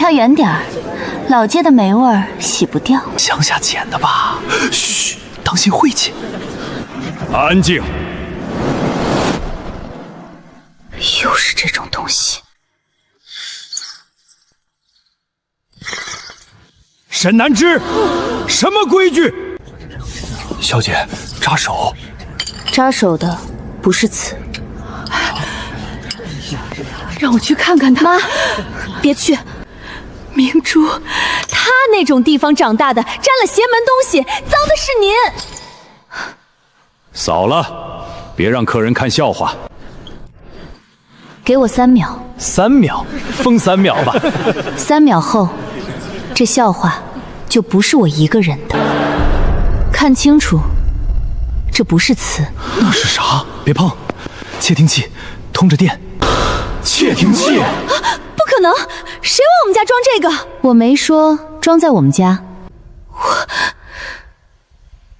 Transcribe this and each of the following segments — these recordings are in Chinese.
他远点儿，老街的霉味儿洗不掉。乡下捡的吧？嘘，当心晦气。安静。又是这种东西。沈南之，什么规矩？小姐，扎手。扎手的不是刺。让我去看看他。妈，别去。明珠，他那种地方长大的，沾了邪门东西，脏的是您。扫了，别让客人看笑话。给我3秒。3秒，封3秒吧。3秒后，这笑话就不是我一个人的。看清楚，这不是刺。那是啥？别碰！窃听器，通着电。窃听器？不可能！谁往我们家装这个？我没说装在我们家。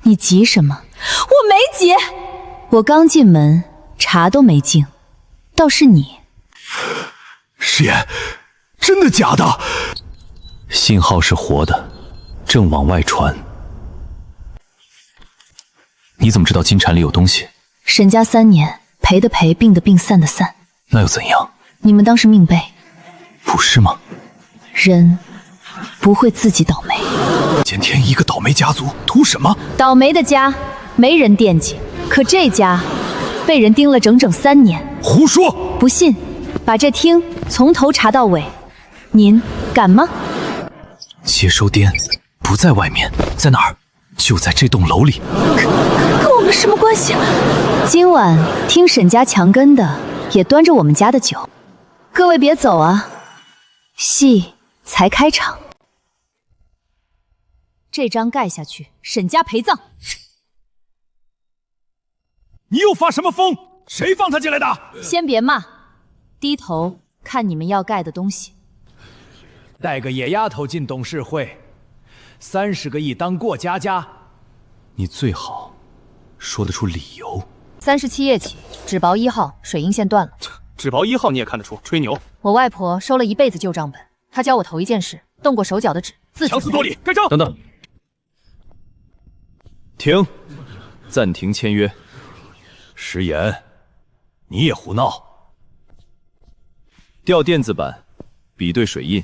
你急什么？我没急。我刚进门，茶都没敬，倒是你。师爷，真的假的？信号是活的，正往外传。你怎么知道金蝉里有东西？沈家3年，赔的赔，病的病，散的散。那又怎样？你们当是命背？不是吗？人不会自己倒霉。今天一个倒霉家族，图什么？倒霉的家没人惦记，可这家被人盯了整整3年。胡说！不信，把这厅从头查到尾，您敢吗？接收点不在外面，在哪儿？就在这栋楼里。跟我们什么关系？今晚听沈家强根的也端着我们家的酒，各位别走啊，戏才开场。这张盖下去，沈家陪葬。你又发什么疯？谁放他进来的？先别骂，低头看你们要盖的东西。带个野丫头进董事会，30个亿当过家家，你最好说得出理由。37页起，纸薄1号，水银线断了。纸薄1号你也看得出，吹牛。我外婆收了一辈子旧账本，她教我头一件事，动过手脚的纸，自己强词夺理，盖章。等等，停，暂停签约。食言，你也胡闹。调电子版，比对水印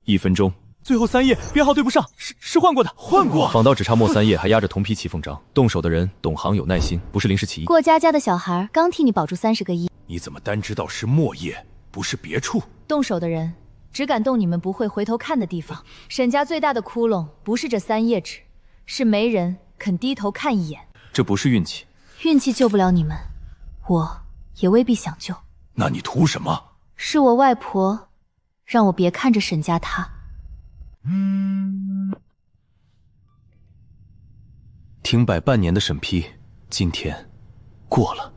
，1分钟。最后3页编号对不上，是换过的，换过。仿刀只差末3页，还压着铜批骑缝章。动手的人懂行有耐心，不是临时起意。过家家的小孩刚替你保住30个亿，你怎么单知道是末页，不是别处？动手的人只敢动你们不会回头看的地方。沈家最大的窟窿不是这3页纸，是没人肯低头看一眼。这不是运气，运气救不了你们，我也未必想救。那你图什么？是我外婆让我别看着沈家塌。停摆半年的审批，今天过了。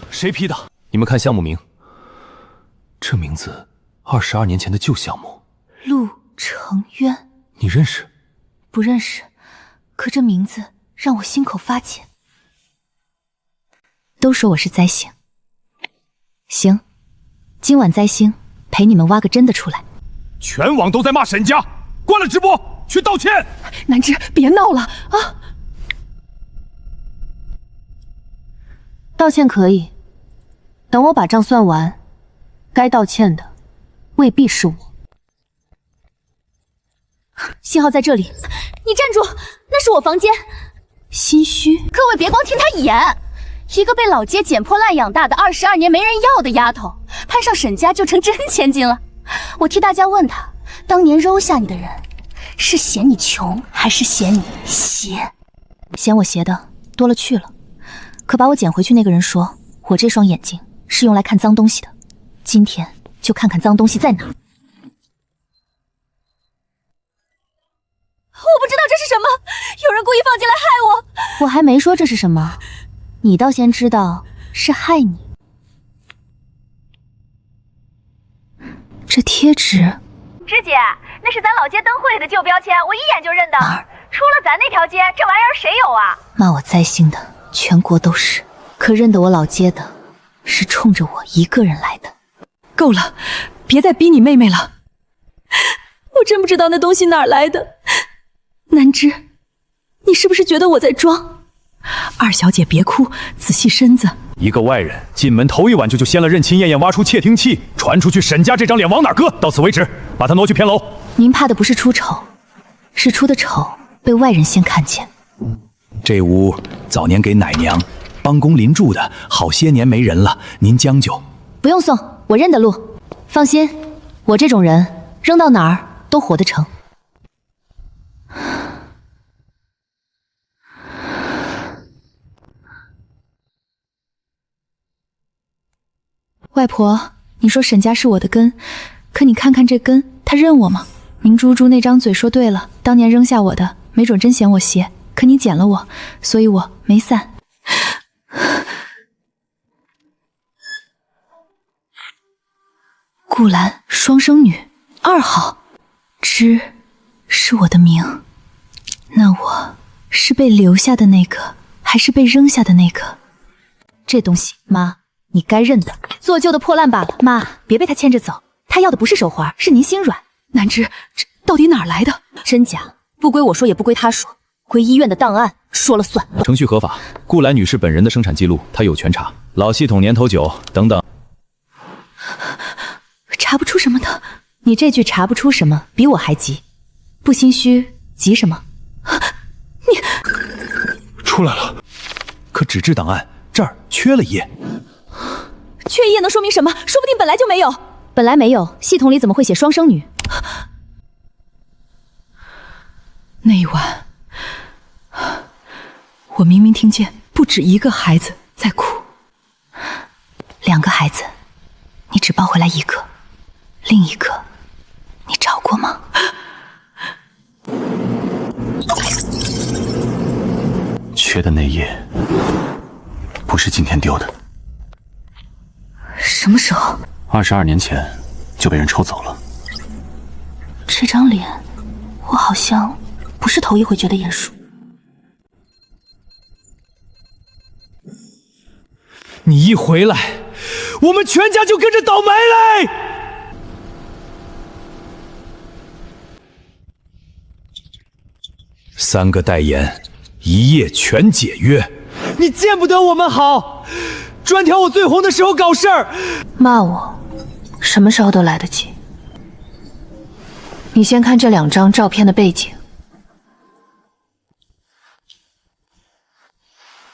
谁批的？你们看项目名，这名字22年前的旧项目。陆成渊，你认识？不认识，可这名字让我心口发紧。都说我是灾星，行，今晚灾星陪你们挖个真的出来。全网都在骂沈家，关了直播去道歉。南芝，别闹了啊！道歉可以，等我把账算完，该道歉的未必是我。信号在这里，你站住，那是我房间。心虚，各位别光听他演，一个被老街捡破烂养大的22年没人要的丫头，攀上沈家就成真千金了。我替大家问他，当年揉下你的人，是嫌你穷，还是嫌你邪？嫌我邪的多了去了。可把我捡回去那个人说，我这双眼睛是用来看脏东西的。今天就看看脏东西在哪。我不知道这是什么，有人故意放进来害我。我还没说这是什么，你倒先知道是害你。这贴纸，芝姐，那是咱老街灯会里的旧标签，我一眼就认得。除了咱那条街，这玩意儿谁有啊？骂我灾星的全国都是，可认得我老街的是冲着我一个人来的。够了，别再逼你妹妹了。真不知道那东西哪儿来的。南芝，你是不是觉得我在装？二小姐别哭，仔细身子。一个外人进门头一晚就先了任亲燕燕挖出窃听器，传出去沈家这张脸往哪搁？到此为止，把他挪去偏楼。您怕的不是出丑，是出的丑被外人先看见。这屋早年给奶娘帮宫邻住的，好些年没人了，您将就。不用送，我认得路。放心，我这种人扔到哪儿都活得成。外婆，你说沈家是我的根，可你看看这根，他认我吗？明珠珠那张嘴说对了，当年扔下我的，没准真嫌我邪，可你捡了我，所以我没散。顾兰，双生女，2号，芝是我的名，那我是被留下的那个，还是被扔下的那个？这东西，妈，你该认的，做旧的破烂罢了。妈，别被他牵着走，他要的不是手环，是您心软。南芝，这到底哪儿来的？真假不归我说，也不归他说，归医院的档案说了算。程序合法，顾兰女士本人的生产记录，他有权查，老系统、年头久等等。查不出什么的。你这句查不出什么，比我还急，不心虚，急什么？你出来了，可纸质档案这儿缺了一页。缺一页能说明什么？说不定本来就没有。本来没有，系统里怎么会写双生女？那一晚，我明明听见不止一个孩子在哭。2个孩子，你只抱回来1个，另一个你找过吗？缺的那页不是今天丢的，什么时候？22年前就被人抽走了。这张脸，我好像不是头一回觉得眼熟。你一回来，我们全家就跟着倒霉嘞！3个代言，1夜全解约。你见不得我们好，专挑我最红的时候搞事儿。骂我，什么时候都来得及。你先看这2张照片的背景，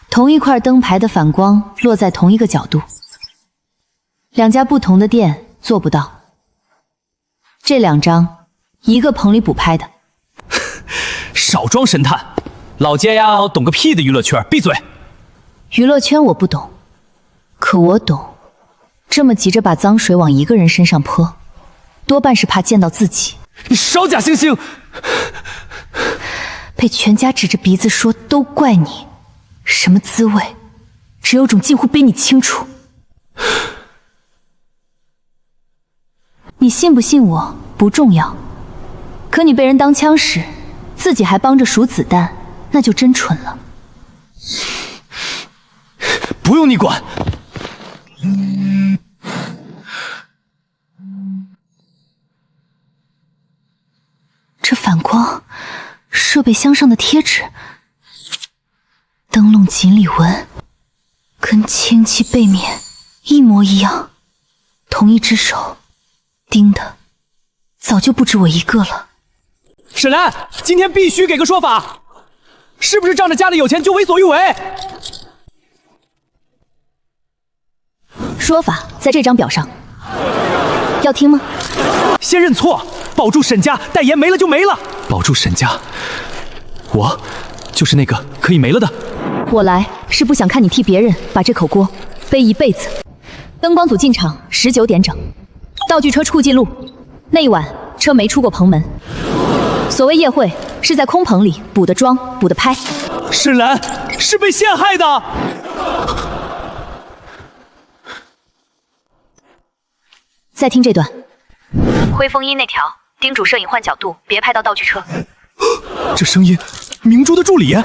同一块灯牌的反光落在同一个角度，2家不同的店做不到。这2张，一个棚里补拍的。少装神探，老街呀懂个屁的娱乐圈，闭嘴！娱乐圈我不懂，可我懂，这么急着把脏水往一个人身上泼，多半是怕见到自己。你少假惺惺！被全家指着鼻子说都怪你，什么滋味？只有种近乎比你清楚。你信不信我不重要，可你被人当枪使，自己还帮着数子弹，那就真蠢了。不用你管。这反光，设备箱上的贴纸，灯笼锦鲤纹，跟氢气背面一模一样，同一只手盯的，早就不止我一个了。沈兰，今天必须给个说法，是不是仗着家里有钱就为所欲为？说法在这张表上，要听吗？先认错，保住沈家，代言没了就没了。保住沈家，我就是那个可以没了的。我来是不想看你替别人把这口锅背一辈子。灯光组进场19点整，道具车出记录，那一晚车没出过棚门。所谓夜会是在空棚里补的妆补的拍。沈兰是被陷害的。再听这段。灰风衣那条，叮嘱摄影换角度，别拍到道具车。这声音，明珠的助理。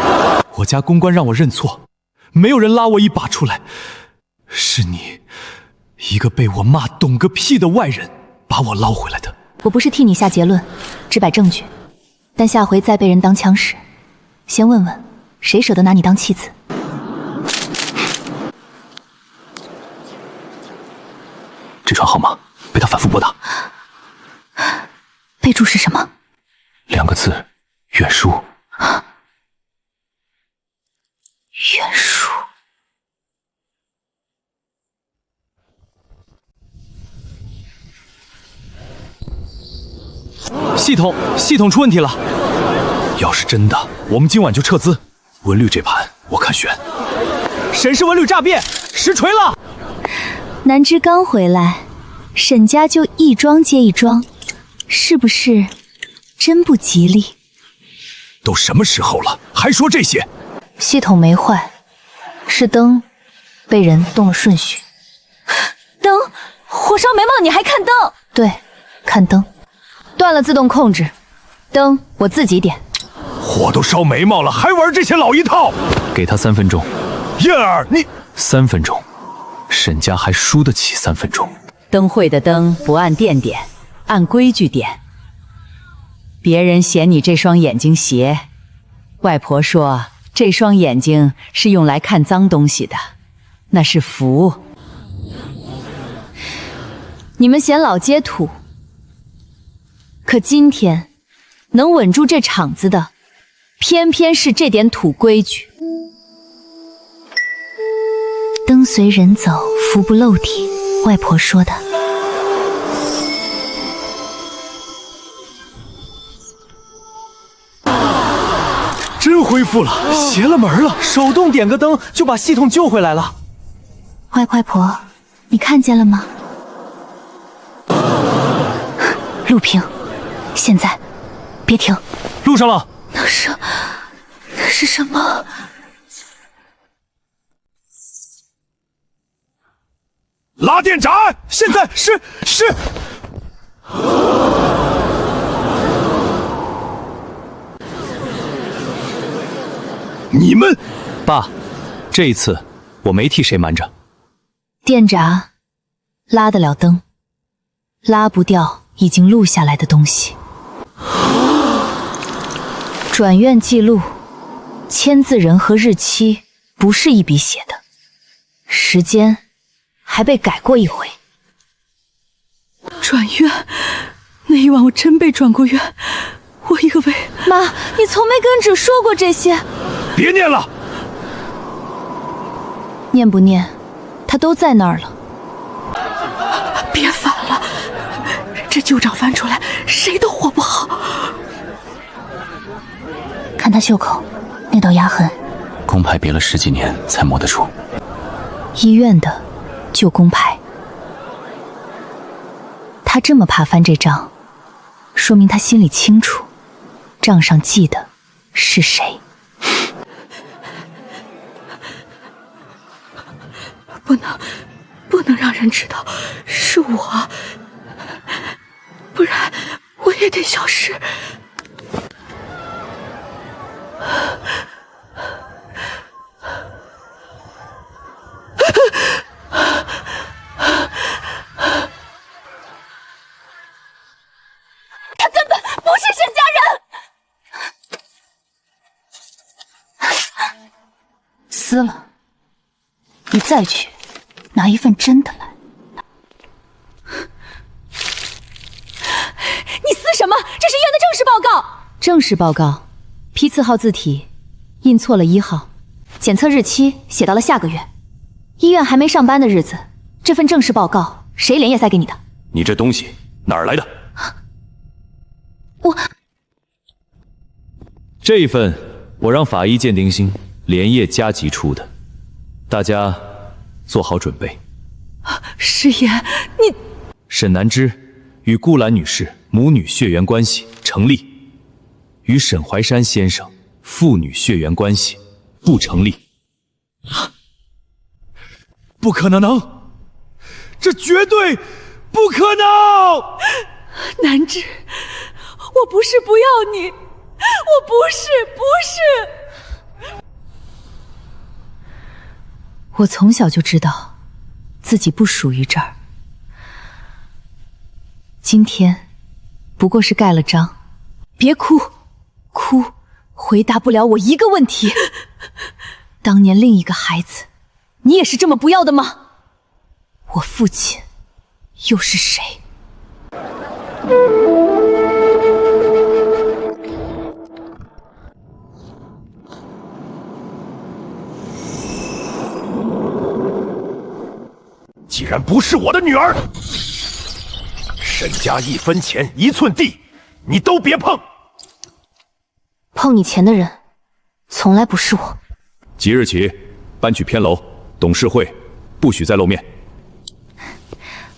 我家公关让我认错，没有人拉我一把出来，是你，一个被我骂懂个屁的外人，把我捞回来的。我不是替你下结论，只摆证据。但下回再被人当枪使，先问问谁舍得拿你当弃子。这串号码被他反复拨打，备注是什么？2个字：远书。远书。系统出问题了。要是真的，我们今晚就撤资。文律这盘我看悬。沈氏文旅诈骗，实锤了。南芝刚回来，沈家就一桩接一桩，是不是真不吉利？都什么时候了，还说这些？系统没坏，是灯被人动了顺序。灯，火烧眉毛你还看灯？对，看灯。断了自动控制，灯我自己点。火都烧眉毛了，还玩这些老一套？给他3分钟。燕儿，你3分钟，沈家还输得起3分钟？灯会的灯不按电点，按规矩点。别人嫌你这双眼睛斜，外婆说这双眼睛是用来看脏东西的，那是福。你们嫌老街土，可今天能稳住这场子的，偏偏是这点土规矩。灯随人走，福不漏体，外婆说的。真恢复了，邪了门了，手动点个灯就把系统救回来了。外婆，你看见了吗？录屏，现在别停。录上了。那是什么？拉电闸！现在是。你们，爸，这一次我没替谁瞒着。电闸拉得了灯，拉不掉已经录下来的东西。转院记录，签字人和日期不是一笔写的，时间还被改过一回。转院，那一晚我真被转过院，我以为……妈，你从没跟芷说过这些。别念了，念不念，他都在那儿了。别烦了，这旧账翻出来，谁都活不好。看他袖口那道压痕，工牌别了10几年才摸得出。医院的旧工牌。他这么怕翻这账，说明他心里清楚，账上记的是谁。不能让人知道是我，不然我也得消失。他根本不是沈家人。撕了，你再去拿一份真的来。你撕什么？这是医院的正式报告。正式报告，批次号字体印错了1号，检测日期写到了下个月，医院还没上班的日子。这份正式报告谁连夜塞给你的？你这东西哪儿来的？这一份我让法医鉴定星连夜加急出的，大家做好准备。师爷，你……沈南芝与顾兰女士母女血缘关系成立，与沈怀山先生父女血缘关系不成立。不可能，这绝对不可能！南芝，我不是不要你，我不是。我从小就知道自己不属于这儿，今天不过是盖了章。别哭，哭回答不了我一个问题。当年另一个孩子，你也是这么不要的吗？我父亲又是谁？既然不是我的女儿，沈家1分钱1寸地，你都别碰。碰你钱的人，从来不是我。即日起，搬去偏楼，董事会不许再露面。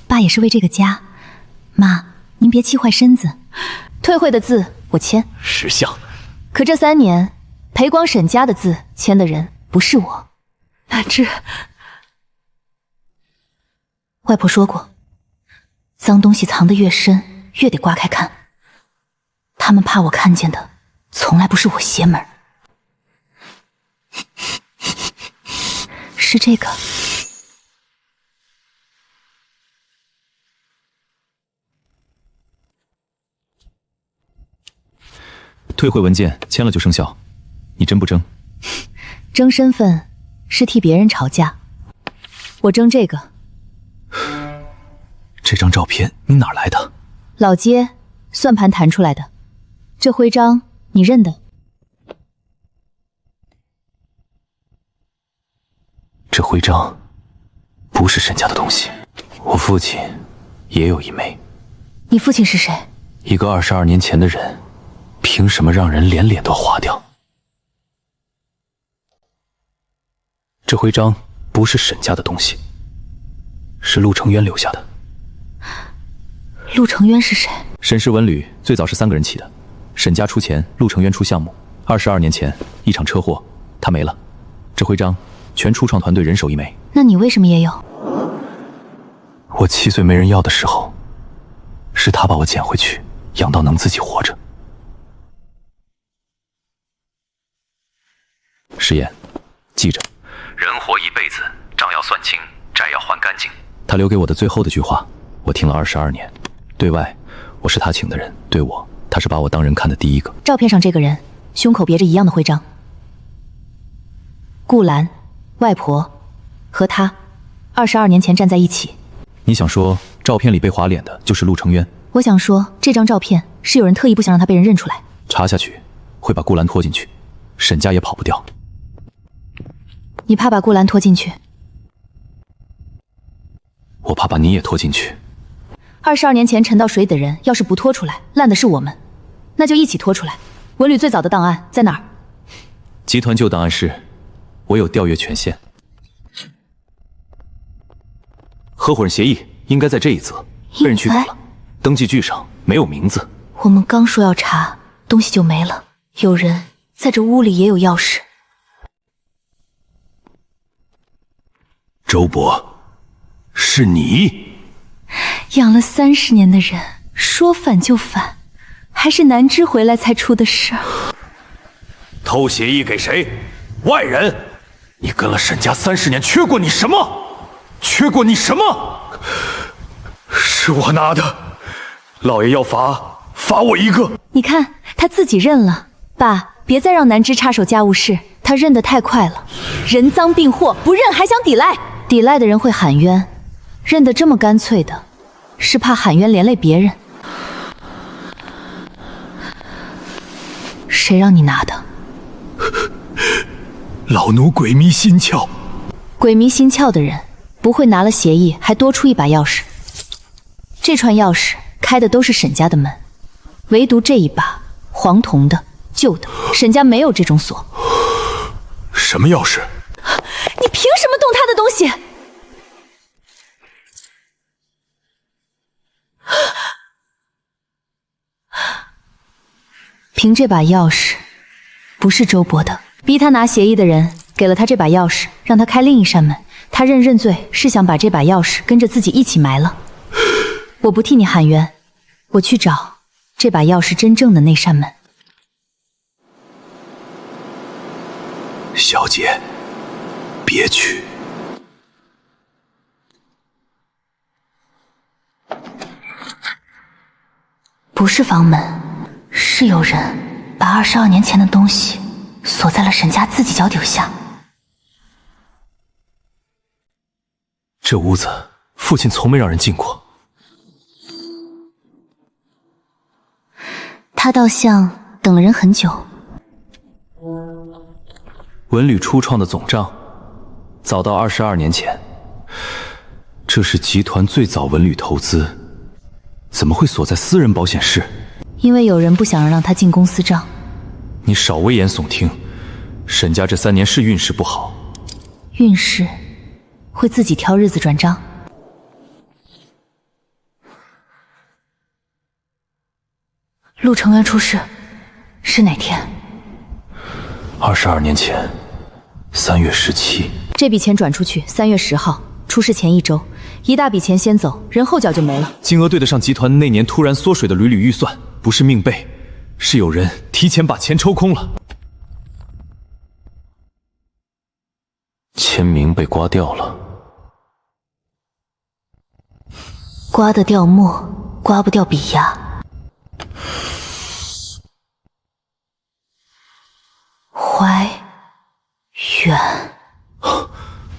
爸也是为这个家，妈，您别气坏身子。退会的字我签，识相。可这3年赔光沈家的字签的人不是我。那这，外婆说过，脏东西藏得越深，越得刮开看。他们怕我看见的，从来不是我邪门，是这个。退会文件签了就生效，你真不争？争身份是替别人吵架，我争这个。这张照片你哪来的？老街算盘弹出来的。这徽章你认得？这徽章不是沈家的东西，我父亲也有一枚。你父亲是谁？一个22年前的人，凭什么让人连脸都划掉？这徽章不是沈家的东西，是陆承渊留下的。陆承渊是谁？沈氏文旅最早是3个人起的，沈家出钱，陆承渊出项目。22年前一场车祸，他没了。这徽章全初创团队人手一枚。那你为什么也有？我7岁没人要的时候，是他把我捡回去，养到能自己活着。石岩，记着，人活一辈子，账要算清，债要还干净。他留给我的最后的句话，我听了22年。对外，我是他请的人；对我，他是把我当人看的第一个。照片上这个人，胸口别着一样的徽章。顾兰，外婆，和他，22年前站在一起。你想说，照片里被划脸的就是陆承渊？我想说，这张照片是有人特意不想让他被人认出来。查下去，会把顾兰拖进去，沈家也跑不掉。你怕把顾兰拖进去？我怕把你也拖进去。22年前沉到水里的人，要是不拖出来，烂的是我们，那就一起拖出来。文旅最早的档案在哪儿？集团旧档案室，我有调阅权限。合伙人协议应该在这一则，被人取走了。登记据上没有名字。我们刚说要查，东西就没了。有人在这屋里也有钥匙。周伯，是你？养了30年的人，说反就反，还是南芝回来才出的事儿。偷协议给谁？外人？你跟了沈家30年，缺过你什么？缺过你什么？是我拿的，老爷要罚我一个。你看他自己认了。爸，别再让南芝插手家务事，他认得太快了。人赃并获，不认还想抵赖？抵赖的人会喊冤，认得这么干脆的，是怕喊冤连累别人。谁让你拿的？老奴鬼迷心窍。鬼迷心窍的人不会拿了协议还多出一把钥匙。这串钥匙开的都是沈家的门，唯独这一把黄铜的旧的，沈家没有这种锁。什么钥匙？你凭什么动他的东西？凭这把钥匙，不是周伯的。逼他拿协议的人给了他这把钥匙，让他开另一扇门。他认罪，是想把这把钥匙跟着自己一起埋了。我不替你喊冤，我去找这把钥匙真正的那扇门。小姐，别去。不不是房门，是有人把22年前的东西锁在了沈家自己脚底下。这屋子，父亲从没让人进过。他倒像等了人很久。文旅初创的总账，早到22年前。这是集团最早文旅投资，怎么会锁在私人保险室？因为有人不想让他进公司账。你少危言耸听，沈家这3年是运势不好。运势会自己挑日子转账。陆承元出事是哪天？22年前，3月17。这笔钱转出去，3月10号，出事前1周，一大笔钱先走，人后脚就没了。金额对得上集团那年突然缩水的屡屡预算，不是命背，是有人提前把钱抽空了。签名被刮掉了，刮得掉墨，刮不掉笔压。怀远，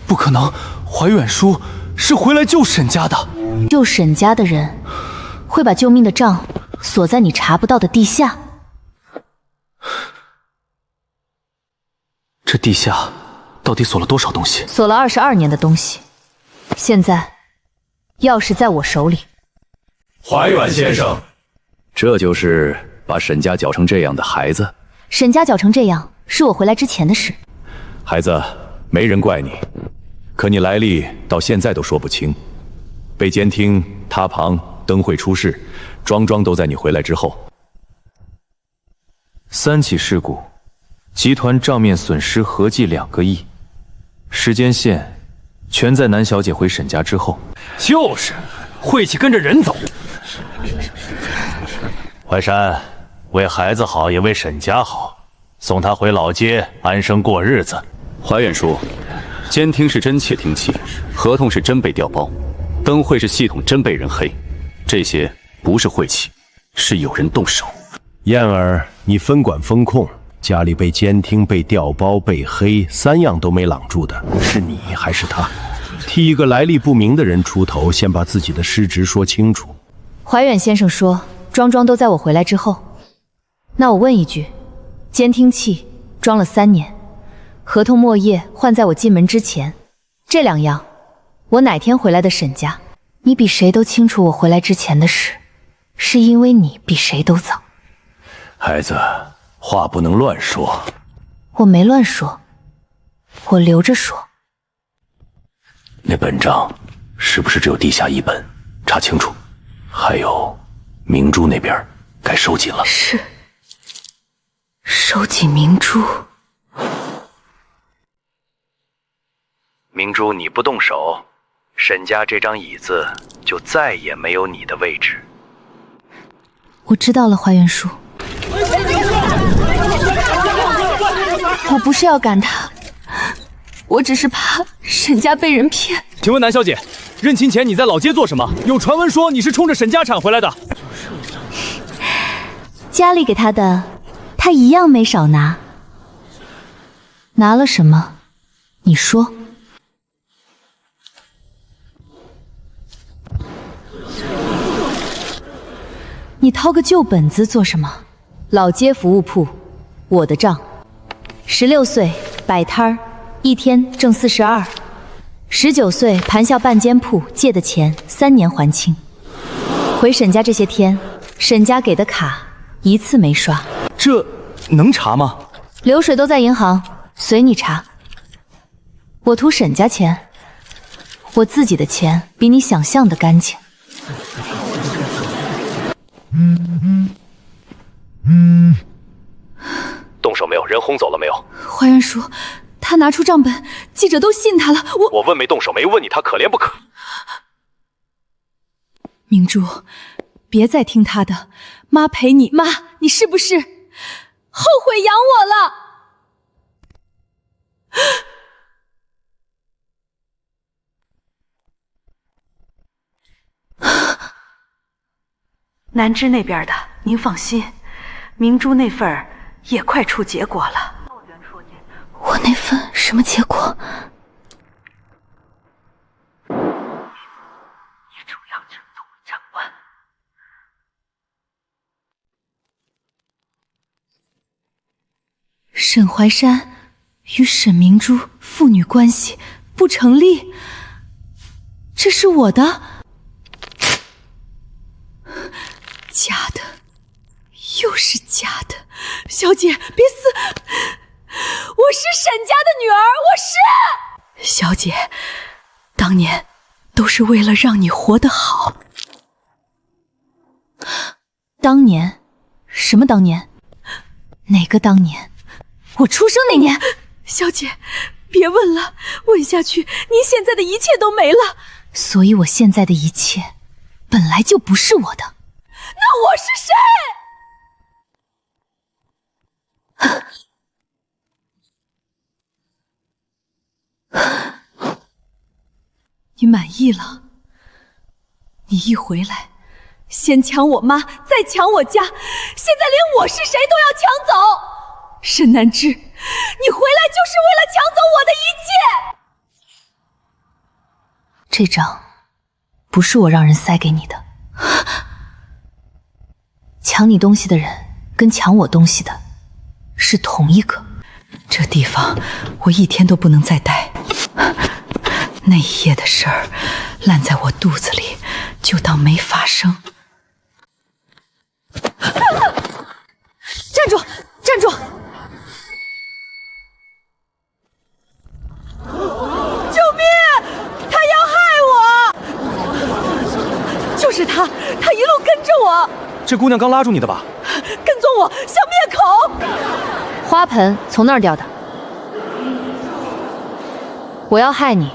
不可能！怀远叔是回来救沈家的。救沈家的人会把救命的账锁在你查不到的地下。这地下到底锁了多少东西？锁了22年的东西，现在钥匙在我手里。怀远先生，这就是把沈家搅成这样的孩子。沈家搅成这样，是我回来之前的事。孩子，没人怪你，可你来历到现在都说不清。被监听、塌旁、灯会出事，桩桩都在你回来之后。3起事故，集团账面损失合计2个亿，时间线全在南小姐回沈家之后。就是，晦气跟着人走。淮山，为孩子好，也为沈家好，送他回老街安生过日子。怀远叔，监听是真窃听器，合同是真被调包，灯会是系统真被人黑，这些不是晦气，是有人动手。燕儿，你分管风控，家里被监听、被调包、被黑，3样都没挡住的，是你还是他？替一个来历不明的人出头，先把自己的失职说清楚。怀远先生说，桩桩都在我回来之后。那我问一句，监听器装了3年，合同墨页换在我进门之前，这2样，我哪天回来的沈家？你比谁都清楚我回来之前的事，是因为你比谁都早。孩子，话不能乱说。我没乱说，我留着说。那本账是不是只有地下1本？查清楚。还有，明珠那边该收紧了。是，收紧明珠。明珠，你不动手，沈家这张椅子就再也没有你的位置。我知道了，怀远叔。我不是要赶他，我只是怕沈家被人骗。请问南小姐，认亲前你在老街做什么？有传闻说你是冲着沈家产回来的。家里给他的，他一样没少拿。拿了什么？你说。你掏个旧本子做什么？老街服务铺，我的账。16岁摆摊儿，一天挣42。19岁盘下半间铺，借的钱3年还清。回沈家这些天，沈家给的卡一次没刷。这能查吗？流水都在银行，随你查。我图沈家钱，我自己的钱比你想象的干净。动手没有？人轰走了没有？怀远叔，他拿出账本，记者都信他了。我问没动手，没问你他可怜不可。明珠，别再听他的，妈陪你。妈，你是不是后悔养我了？南芝那边的您放心，明珠那份儿也快出结果了。我那份什么结果？你主要承做长官。沈怀山与沈明珠父女关系不成立，这是我的，假的，又是假的。小姐，别死！我是沈家的女儿，我是。小姐，当年都是为了让你活得好。当年？什么当年？哪个当年？我出生那年。小姐，别问了，问下去您现在的一切都没了。所以我现在的一切本来就不是我的。那我是谁？你满意了？你一回来，先抢我妈，再抢我家，现在连我是谁都要抢走。沈南枝，你回来就是为了抢走我的一切。这张不是我让人塞给你的。抢你东西的人跟抢我东西的是同一个。这地方我一天都不能再待。那一夜的事儿烂在我肚子里，就当没发生。站住！站住！救命！他要害我！就是他，他一路跟着我。这姑娘刚拉住你的吧？跟踪我，想灭口！花盆从那儿掉的。我要害你，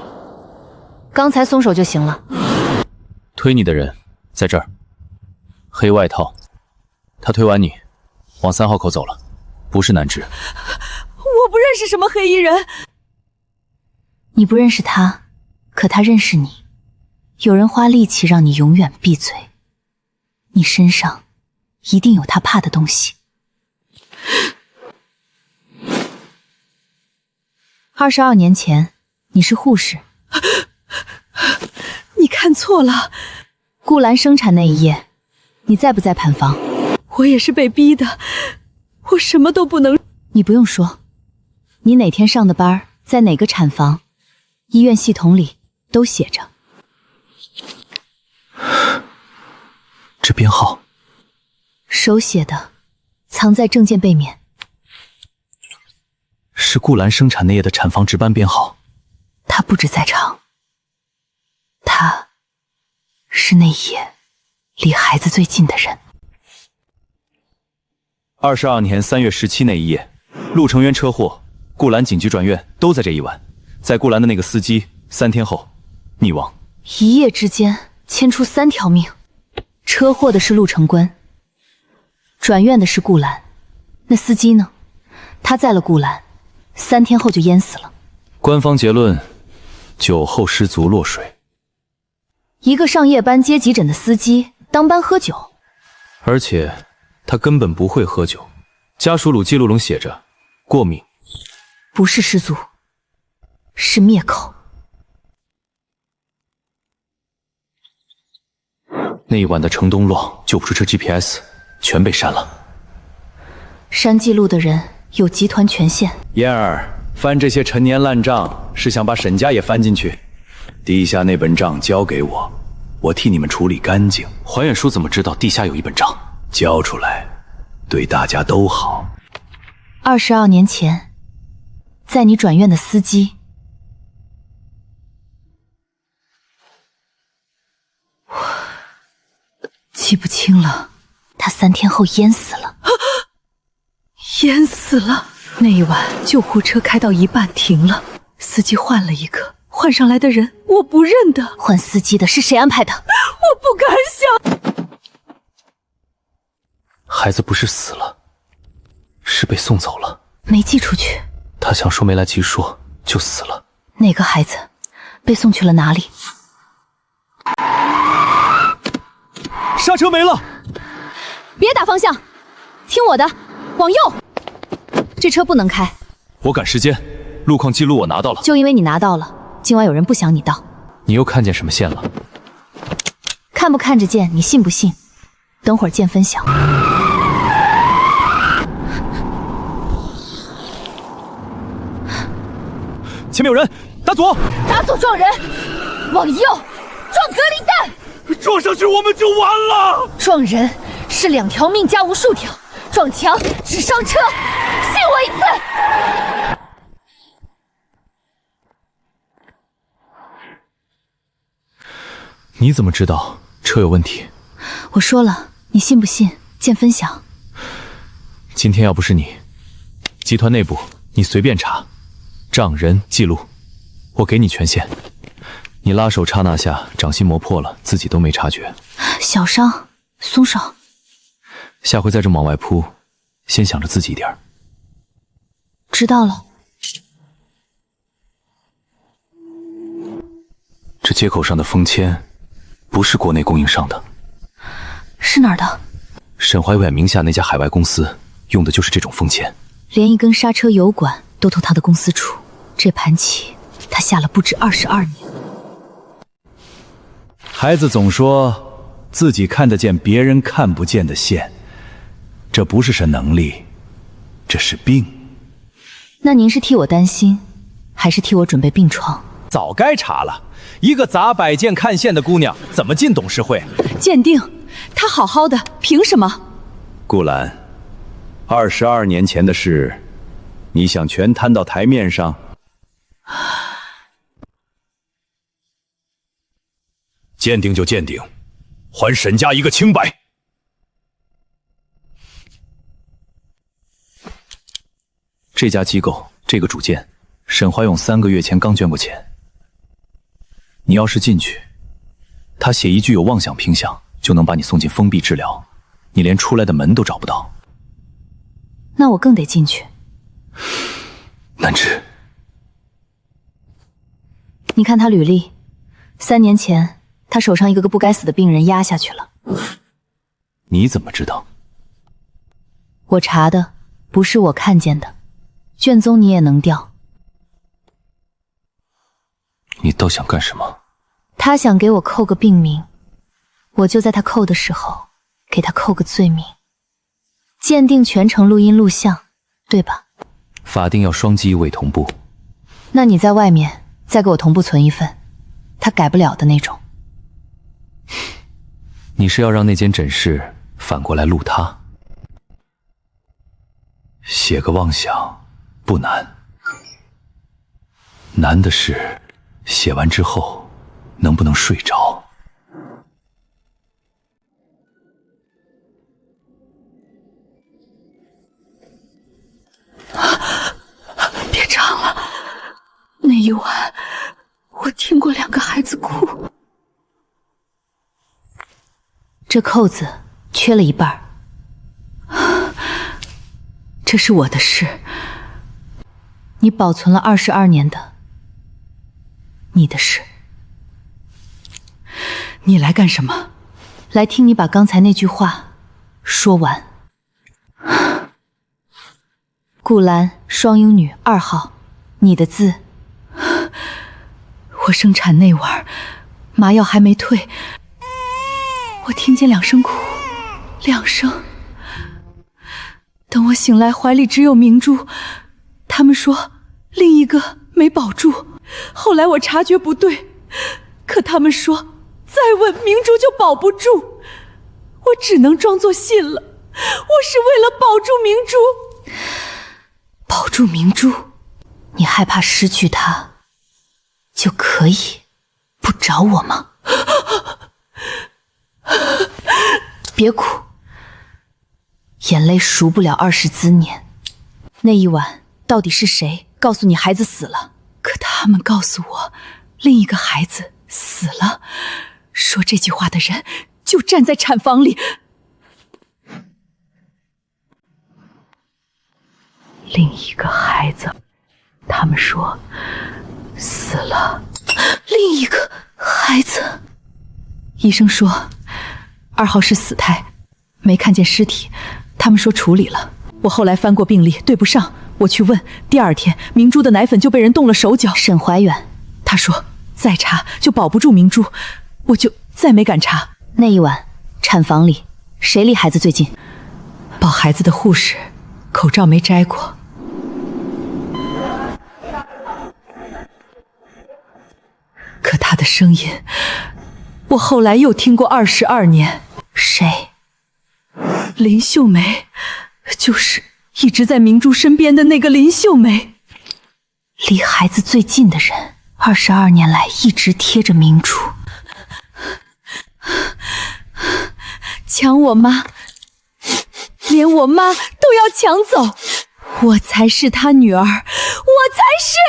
刚才松手就行了。推你的人在这儿，黑外套，他推完你，往3号口走了，不是南枝。我不认识什么黑衣人。你不认识他，可他认识你。有人花力气让你永远闭嘴，你身上一定有他怕的东西。22年前，你是护士。你看错了。顾兰生产那一夜，你在不在盘房？我也是被逼的，我什么都不能。你不用说，你哪天上的班，在哪个产房，医院系统里都写着。这编号，手写的，藏在证件背面。是顾兰生产那夜的产房值班编号。他不止在场，他是那夜离孩子最近的人。22年3月17那一夜，陆成渊车祸，顾兰紧急转院，都在这一晚。在顾兰的那个司机3天后溺亡。一夜之间牵出3条命，车祸的是陆成官，转院的是顾兰。那司机呢？他载了顾兰，3天后就淹死了。官方结论：酒后失足落水。一个上夜班接急诊的司机当班喝酒，而且他根本不会喝酒。家属录记录中写着过敏。不是失足，是灭口。那一晚的城东路救护车 GPS 全被删了。删记录的人有集团权限。嫣儿，翻这些陈年烂账，是想把沈家也翻进去？地下那本账交给我，我替你们处理干净。怀远叔怎么知道地下有一本账？交出来，对大家都好。22年前，载你转院的司机，记不清了。他3天后淹死了。淹死了。那一晚救护车开到一半停了，司机换了一个，换上来的人我不认得。换司机的是谁安排的？我不敢想。孩子不是死了，是被送走了，没寄出去。他想说没来及说就死了。哪个孩子被送去了哪里？刹车没了。别打方向，听我的，往右。这车不能开。我赶时间，路况记录我拿到了。就因为你拿到了，今晚有人不想你到。你又看见什么线了？看不看着见，你信不信？等会儿见分晓。前面有人，打左！打左撞人，往右撞隔离弹。撞上去我们就完了。撞人是2条命加无数条，撞墙只伤车。信我一次。你怎么知道车有问题？我说了，你信不信见分晓。今天要不是你，集团内部你随便查，账人记录，我给你权限。你拉手刹那下掌心磨破了，自己都没察觉。小伤，松手。下回再这么往外扑，先想着自己一点。知道了。这接口上的封签不是国内供应商的，是哪儿的？沈怀远名下那家海外公司用的就是这种封签，连一根刹车油管都投他的公司处。这盘棋他下了不止22年。孩子总说自己看得见别人看不见的线，这不是什能力，这是病。那您是替我担心，还是替我准备病床？早该查了，一个砸摆件看线的姑娘怎么进董事会？鉴定，她好好的，凭什么？顾兰，22年前的事，你想全摊到台面上？鉴定就鉴定，还沈家一个清白。这家机构，这个主建，沈怀勇3个月前刚捐过钱。你要是进去，他写一句有妄想倾向，就能把你送进封闭治疗，你连出来的门都找不到。那我更得进去。南芝，你看他履历，3年前他手上一个个不该死的病人压下去了。你怎么知道？我查的，不是我看见的。卷宗你也能调。你倒想干什么？他想给我扣个病名，我就在他扣的时候给他扣个罪名。鉴定全程录音录像，对吧？法定要双机伪同步。那你在外面再给我同步存一份，他改不了的那种。你是要让那间诊室反过来录他？写个妄想不难，难的是写完之后能不能睡着。别唱了，那一晚我听过2个孩子哭。这扣子缺了一半。这是我的事，你保存了22年的你的事。你来干什么？来听你把刚才那句话说完。顾兰，双鹰女2号，你的字。我生产那晚，麻药还没退，我听见2声哭，2声。等我醒来，怀里只有明珠，他们说另一个没保住。后来我察觉不对，可他们说再问明珠就保不住，我只能装作信了。我是为了保住明珠。保住明珠？你害怕失去她，就可以不找我吗？别哭，眼泪赎不了20滋念。那一晚到底是谁告诉你孩子死了？可他们告诉我，另一个孩子死了。说这句话的人就站在产房里。另一个孩子，他们说死了。另一个孩子，医生说2号是死胎，没看见尸体，他们说处理了。我后来翻过病历，对不上，我去问。第二天，明珠的奶粉就被人动了手脚。沈怀远，他说再查就保不住明珠，我就再没敢查。那一晚，产房里谁离孩子最近？抱孩子的护士，口罩没摘过。可他的声音，我后来又听过22年。谁？林秀梅，就是一直在明珠身边的那个林秀梅。离孩子最近的人，22年来一直贴着明珠。抢我妈，连我妈都要抢走，我才是他女儿，我才是。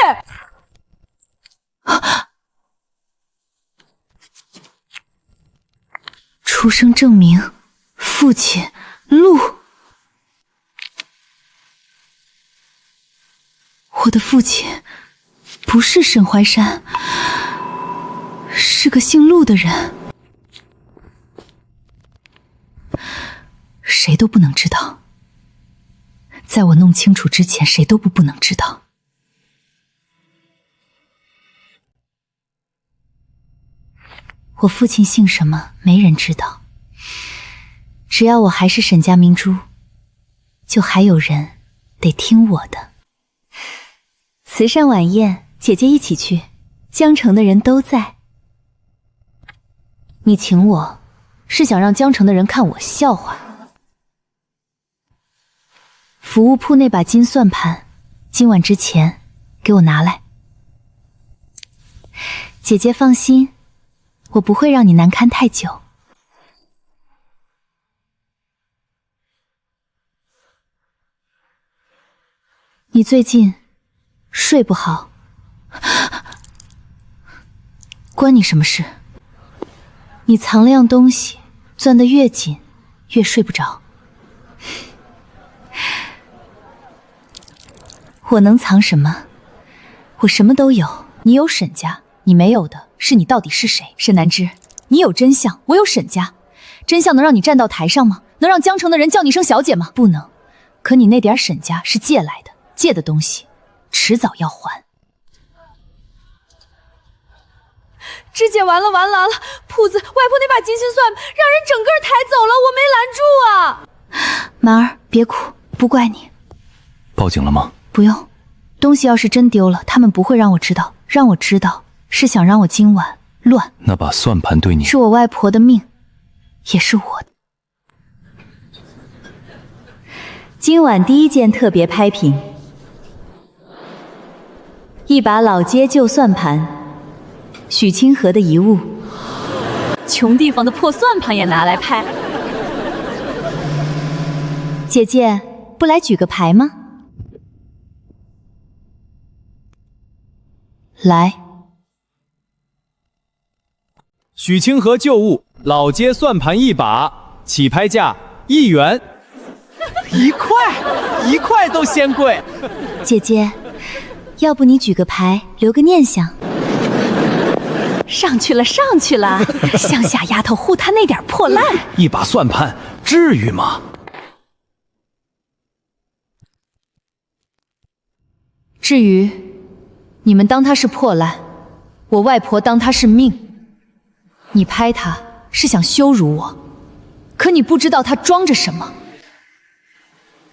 出生证明，父亲陆。我的父亲不是沈怀山，是个姓陆的人。谁都不能知道，在我弄清楚之前，谁都不能知道。我父亲姓什么，没人知道。只要我还是沈家明珠，就还有人得听我的。慈善晚宴，姐姐一起去，江城的人都在。你请我，是想让江城的人看我笑话。服务铺那把金算盘，今晚之前给我拿来。姐姐放心，我不会让你难堪太久。你最近睡不好，关你什么事？你藏了样东西，攥得越紧，越睡不着。我能藏什么？我什么都有。你有沈家，你没有的是你到底是谁？沈南之，你有真相，我有沈家。真相能让你站到台上吗？能让江城的人叫你声小姐吗？不能。可你那点沈家是借来的，借的东西迟早要还。芝姐，完了，铺子外婆那把金星算盘让人整个抬走了，我没拦住啊！满儿，别哭，不怪你。报警了吗？不用，东西要是真丢了，他们不会让我知道，让我知道是想让我今晚乱。那把算盘对你是我外婆的命，也是我的。今晚第一件特别拍品，一把老街旧算盘，许清河的遗物。穷地方的破算盘也拿来拍。姐姐，不来举个牌吗？来。许清河旧物，老街算盘一把，起拍价1元。一块都嫌贵。姐姐，要不你举个牌，留个念想。上去了，乡下丫头护他那点破烂，一把算盘，至于吗？至于，你们当他是破烂，我外婆当他是命。你拍他是想羞辱我，可你不知道他装着什么。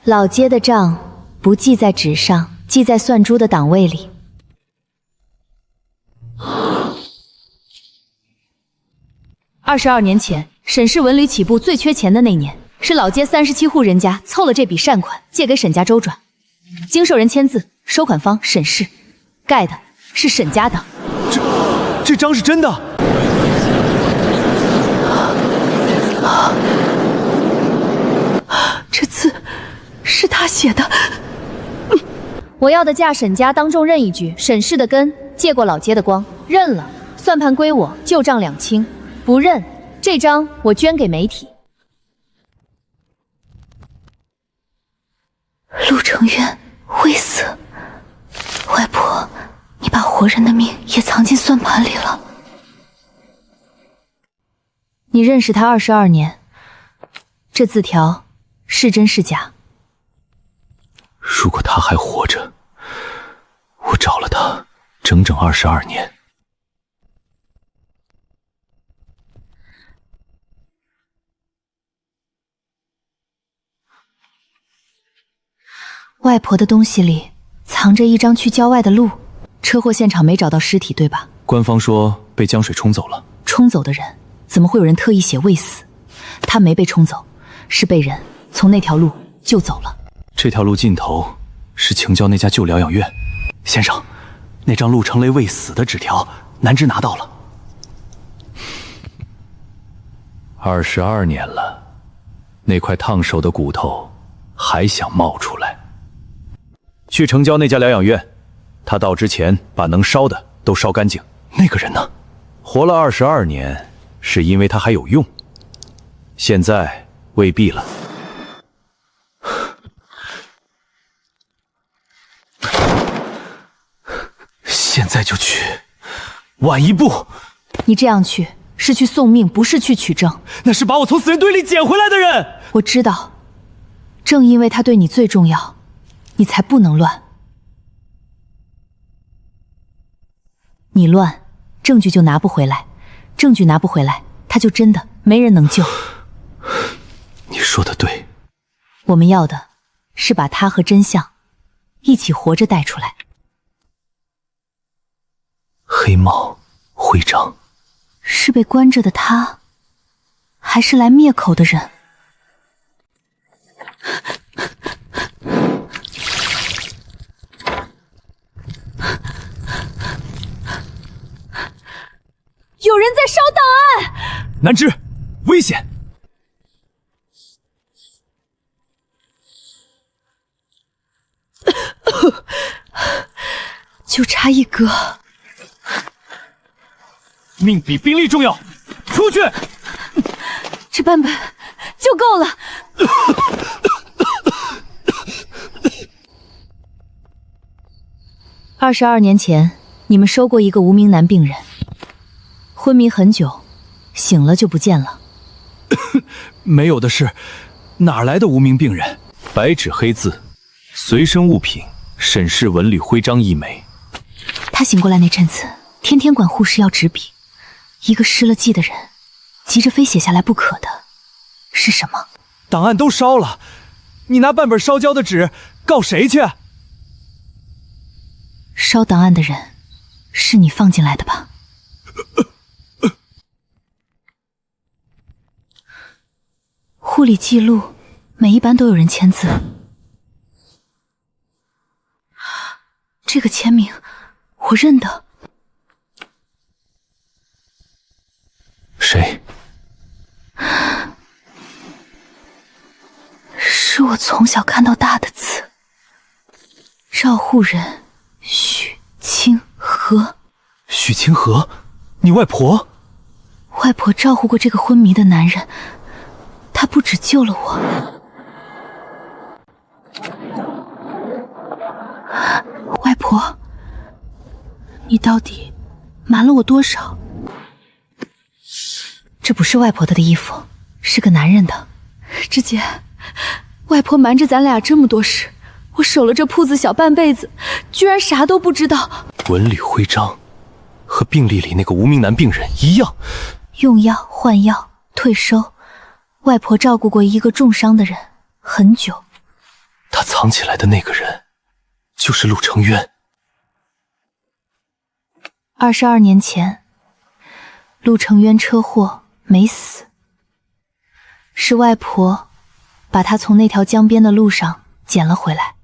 老街的账不记在纸上，记在算珠的档位里。22年前，沈氏文旅起步最缺钱的那年，是老街37户人家凑了这笔善款，借给沈家周转。经受人签字，收款方沈氏，盖的是沈家档。这章是真的？这字是他写的。我要的价沈家当众认一句，沈氏的根借过老街的光，认了，算盘归我，旧账两清；不认，这张我捐给媒体。陆承渊会死，外婆，你把活人的命也藏进算盘里了。你认识他22年，这字条是真是假？如果他还活着，我找了他整整22年。外婆的东西里藏着一张去郊外的路。车祸现场没找到尸体，对吧？官方说被江水冲走了。冲走的人怎么会有人特意写未死？他没被冲走，是被人从那条路救走了。这条路尽头是晴郊那家旧疗养院。先生，那张陆成雷未死的纸条，南芝拿到了。22年了，那块烫手的骨头还想冒出来。去城郊那家疗养院，他到之前把能烧的都烧干净。那个人呢？活了22年，是因为他还有用。现在未必了。现在就去，晚一步。你这样去是去送命，不是去取证。那是把我从死人堆里捡回来的人。我知道，正因为他对你最重要，你才不能乱。你乱，证据就拿不回来，证据拿不回来，他就真的没人能救。你说的对，我们要的是把他和真相一起活着带出来。黑帽徽章是被关着的他，还是来灭口的人？有人在烧档案！南芝，危险！就差一格，命比兵力重要，出去！这版本就够了。22年前，你们收过一个无名男病人，昏迷很久，醒了就不见了。没有的事，哪来的无名病人？白纸黑字，随身物品沈氏文旅徽章1枚。他醒过来那阵子，天天管护士要纸笔，一个失了记的人，急着非写下来不可的，是什么？档案都烧了，你拿半本烧焦的纸告谁去？烧档案的人是你放进来的吧？护理记录每一版都有人签字，这个签名我认得。谁？是我从小看到大的字。照护人许清河。许清河，你外婆？外婆照顾过这个昏迷的男人，她不只救了我。外婆，你到底瞒了我多少？这不是外婆的衣服，是个男人的。芝姐，外婆瞒着咱俩这么多事，我守了这铺子小半辈子，居然啥都不知道。文旅徽章和病历里那个无名男病人一样，用药、换药、退收。外婆照顾过一个重伤的人很久。他藏起来的那个人就是陆成渊。22年前，陆成渊车祸没死，是外婆把他从那条江边的路上捡了回来。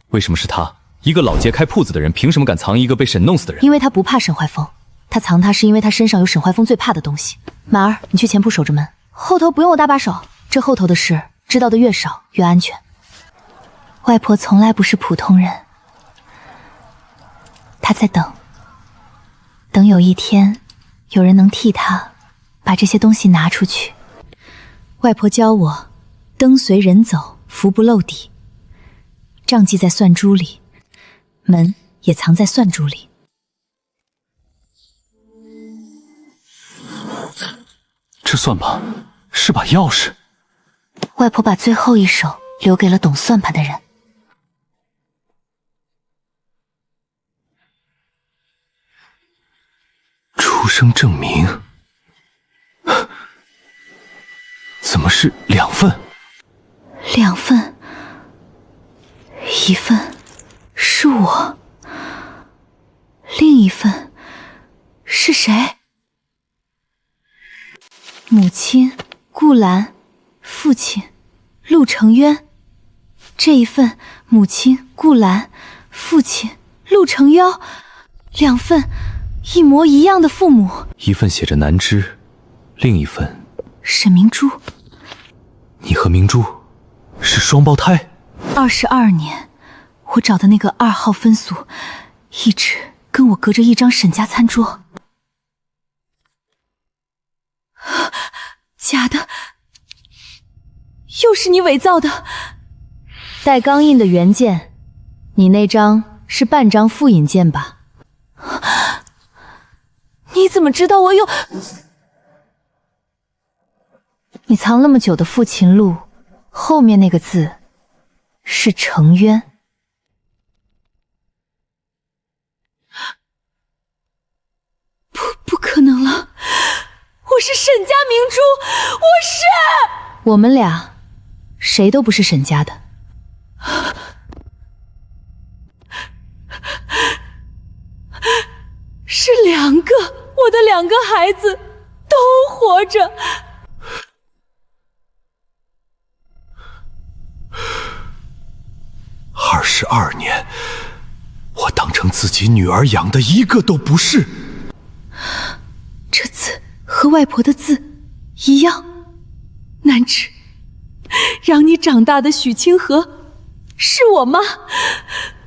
为什么是他？一个老街开铺子的人，凭什么敢藏一个被沈弄死的人？因为他不怕沈怀峰，他藏他是因为他身上有沈怀峰最怕的东西。马儿，你去前铺守着门，后头不用我搭把手，这后头的事知道的越少越安全。外婆从来不是普通人，她在等有一天有人能替她把这些东西拿出去。外婆教我，灯随人走，福不漏底。账记在算珠里，门也藏在算珠里。这算盘是把钥匙。外婆把最后一手留给了懂算盘的人。出生证明怎么是2份？2份，1份是我，另一份是谁？母亲顾兰，父亲陆承渊。这一份母亲顾兰，父亲陆承渊，2份一模一样的父母。一份写着南枝，另一份沈明珠。你和明珠是双胞胎？22年，我找的那个2号分宿，一直跟我隔着一张沈家餐桌。假的，又是你伪造的。带钢印的原件，你那张是半张复印件吧？你怎么知道我有？你藏那么久的父亲录，后面那个字是承渊。不可能了，我是沈家明珠，我是。我们俩谁都不是沈家的。是2个，我的2个孩子都活着。22年，我当成自己女儿养的一个都不是。这字和外婆的字一样，南枝，让你长大的许清河是我妈，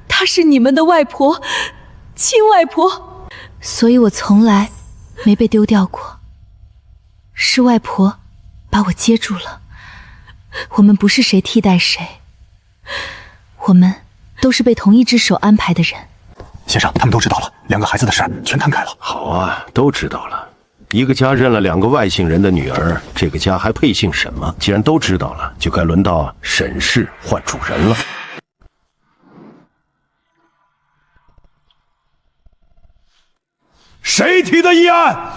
她是你们的外婆，亲外婆，所以我从来没被丢掉过。是外婆把我接住了。我们不是谁替代谁，我们都是被同一只手安排的人。先生，他们都知道了，2个孩子的事全摊开了。好啊，都知道了。一个家认了2个外姓人的女儿，这个家还配姓沈吗？既然都知道了，就该轮到沈氏换主人了。谁提的议案？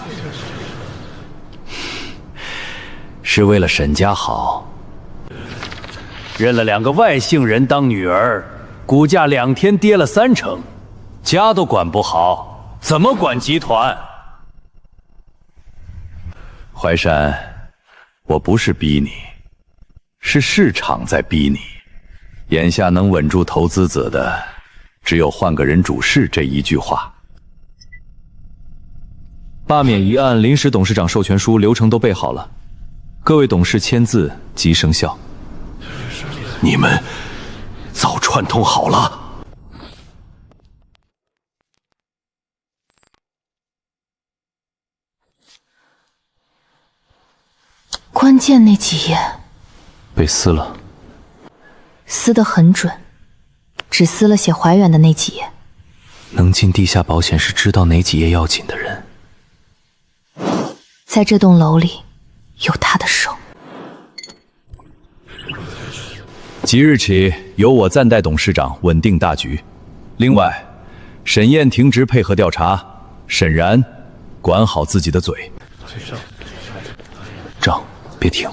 是为了沈家好，认了2个外姓人当女儿，股价2天跌了3成，家都管不好，怎么管集团？淮山，我不是逼你，是市场在逼你。眼下能稳住投资者的，只有换个人主事这一句话。罢免一案临时董事长授权书流程都备好了，各位董事签字即生效。你们早串通好了。关键那几页被撕了，撕得很准，只撕了写怀远的那几页。能进地下保险是知道哪几页要紧的人。在这栋楼里有他的手。即日起由我暂代董事长，稳定大局。另外，沈燕停职配合调查，沈然管好自己的嘴。仗别停。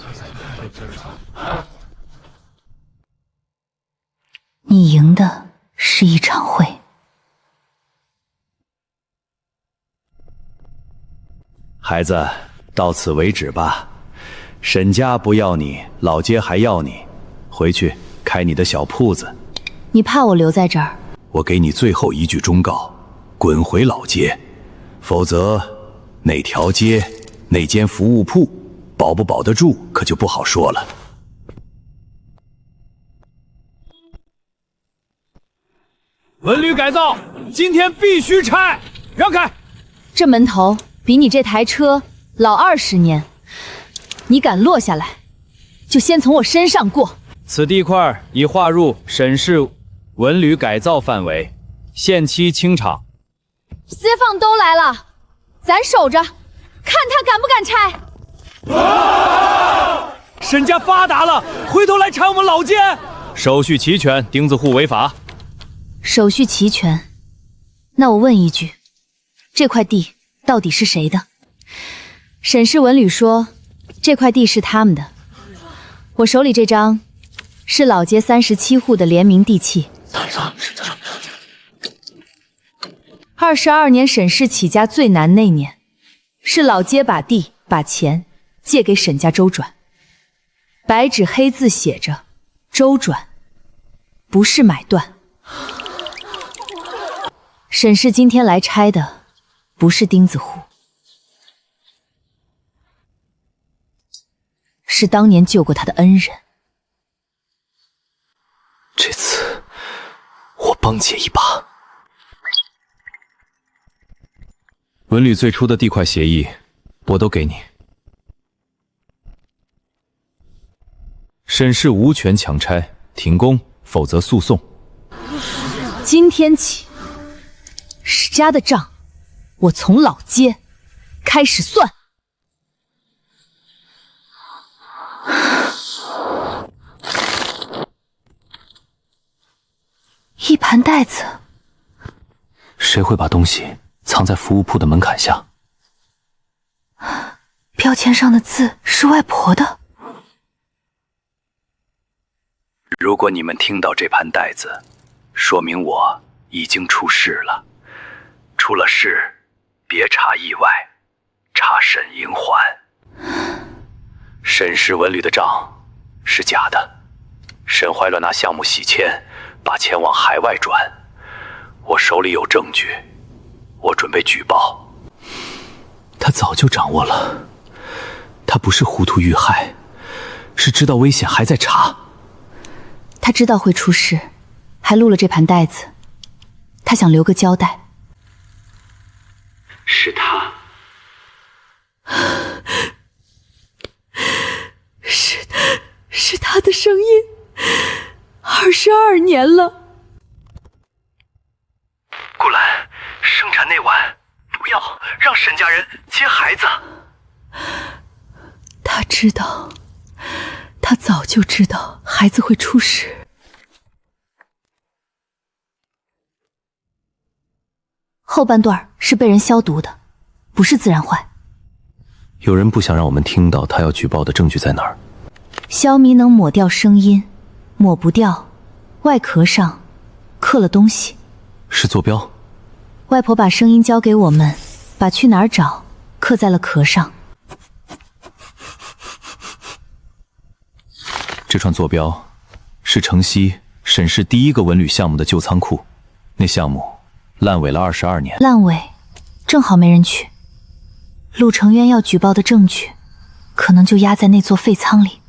你赢的是一场会。孩子，到此为止吧。沈家不要你，老街还要你，回去开你的小铺子。你怕我留在这儿？我给你最后一句忠告：滚回老街，否则那条街、那间服务铺保不保得住，可就不好说了。文旅改造，今天必须拆，让开！这门头比你这台车老20年，你敢落下来，就先从我身上过。此地块已划入沈氏文旅改造范围，限期清场。街坊都来了，咱守着，看他敢不敢拆。沈家发达了，回头来缠我们老街。手续齐全，钉子户违法。手续齐全，那我问一句，这块地到底是谁的？沈氏文旅说这块地是他们的，我手里这张是老街37户的联名地契。22年沈氏起家最难那年，是老街把地把钱借给沈家周转，白纸黑字写着周转，不是买断。沈氏今天来拆的不是钉子户，是当年救过他的恩人。这次我帮姐一把。文旅最初的地块协议我都给你，沈氏无权强拆，停工，否则诉讼。今天起，史家的账我从老街开始算。一盘袋子，谁会把东西藏在服务铺的门槛下？标签上的字是外婆的。如果你们听到这盘袋子，说明我已经出事了。出了事，别查意外，查沈银环。沈氏文旅的账是假的，沈怀乱拿项目洗钱，把钱往海外转。我手里有证据，我准备举报。他早就掌握了，他不是糊涂遇害，是知道危险还在查。他知道会出事，还录了这盘袋子，他想留个交代。是他，是他的声音，22年了。顾兰，生产那晚不要让沈家人接孩子。他知道，他早就知道孩子会出事。后半段是被人消毒的，不是自然坏。有人不想让我们听到他要举报的证据在哪儿。消弭能抹掉声音，抹不掉外壳上刻了东西。是坐标。外婆把声音交给我们，把去哪儿找刻在了壳上。这串坐标是城西沈氏第一个文旅项目的旧仓库，那项目烂尾了22年。烂尾，正好没人去。陆承渊要举报的证据，可能就压在那座废仓里。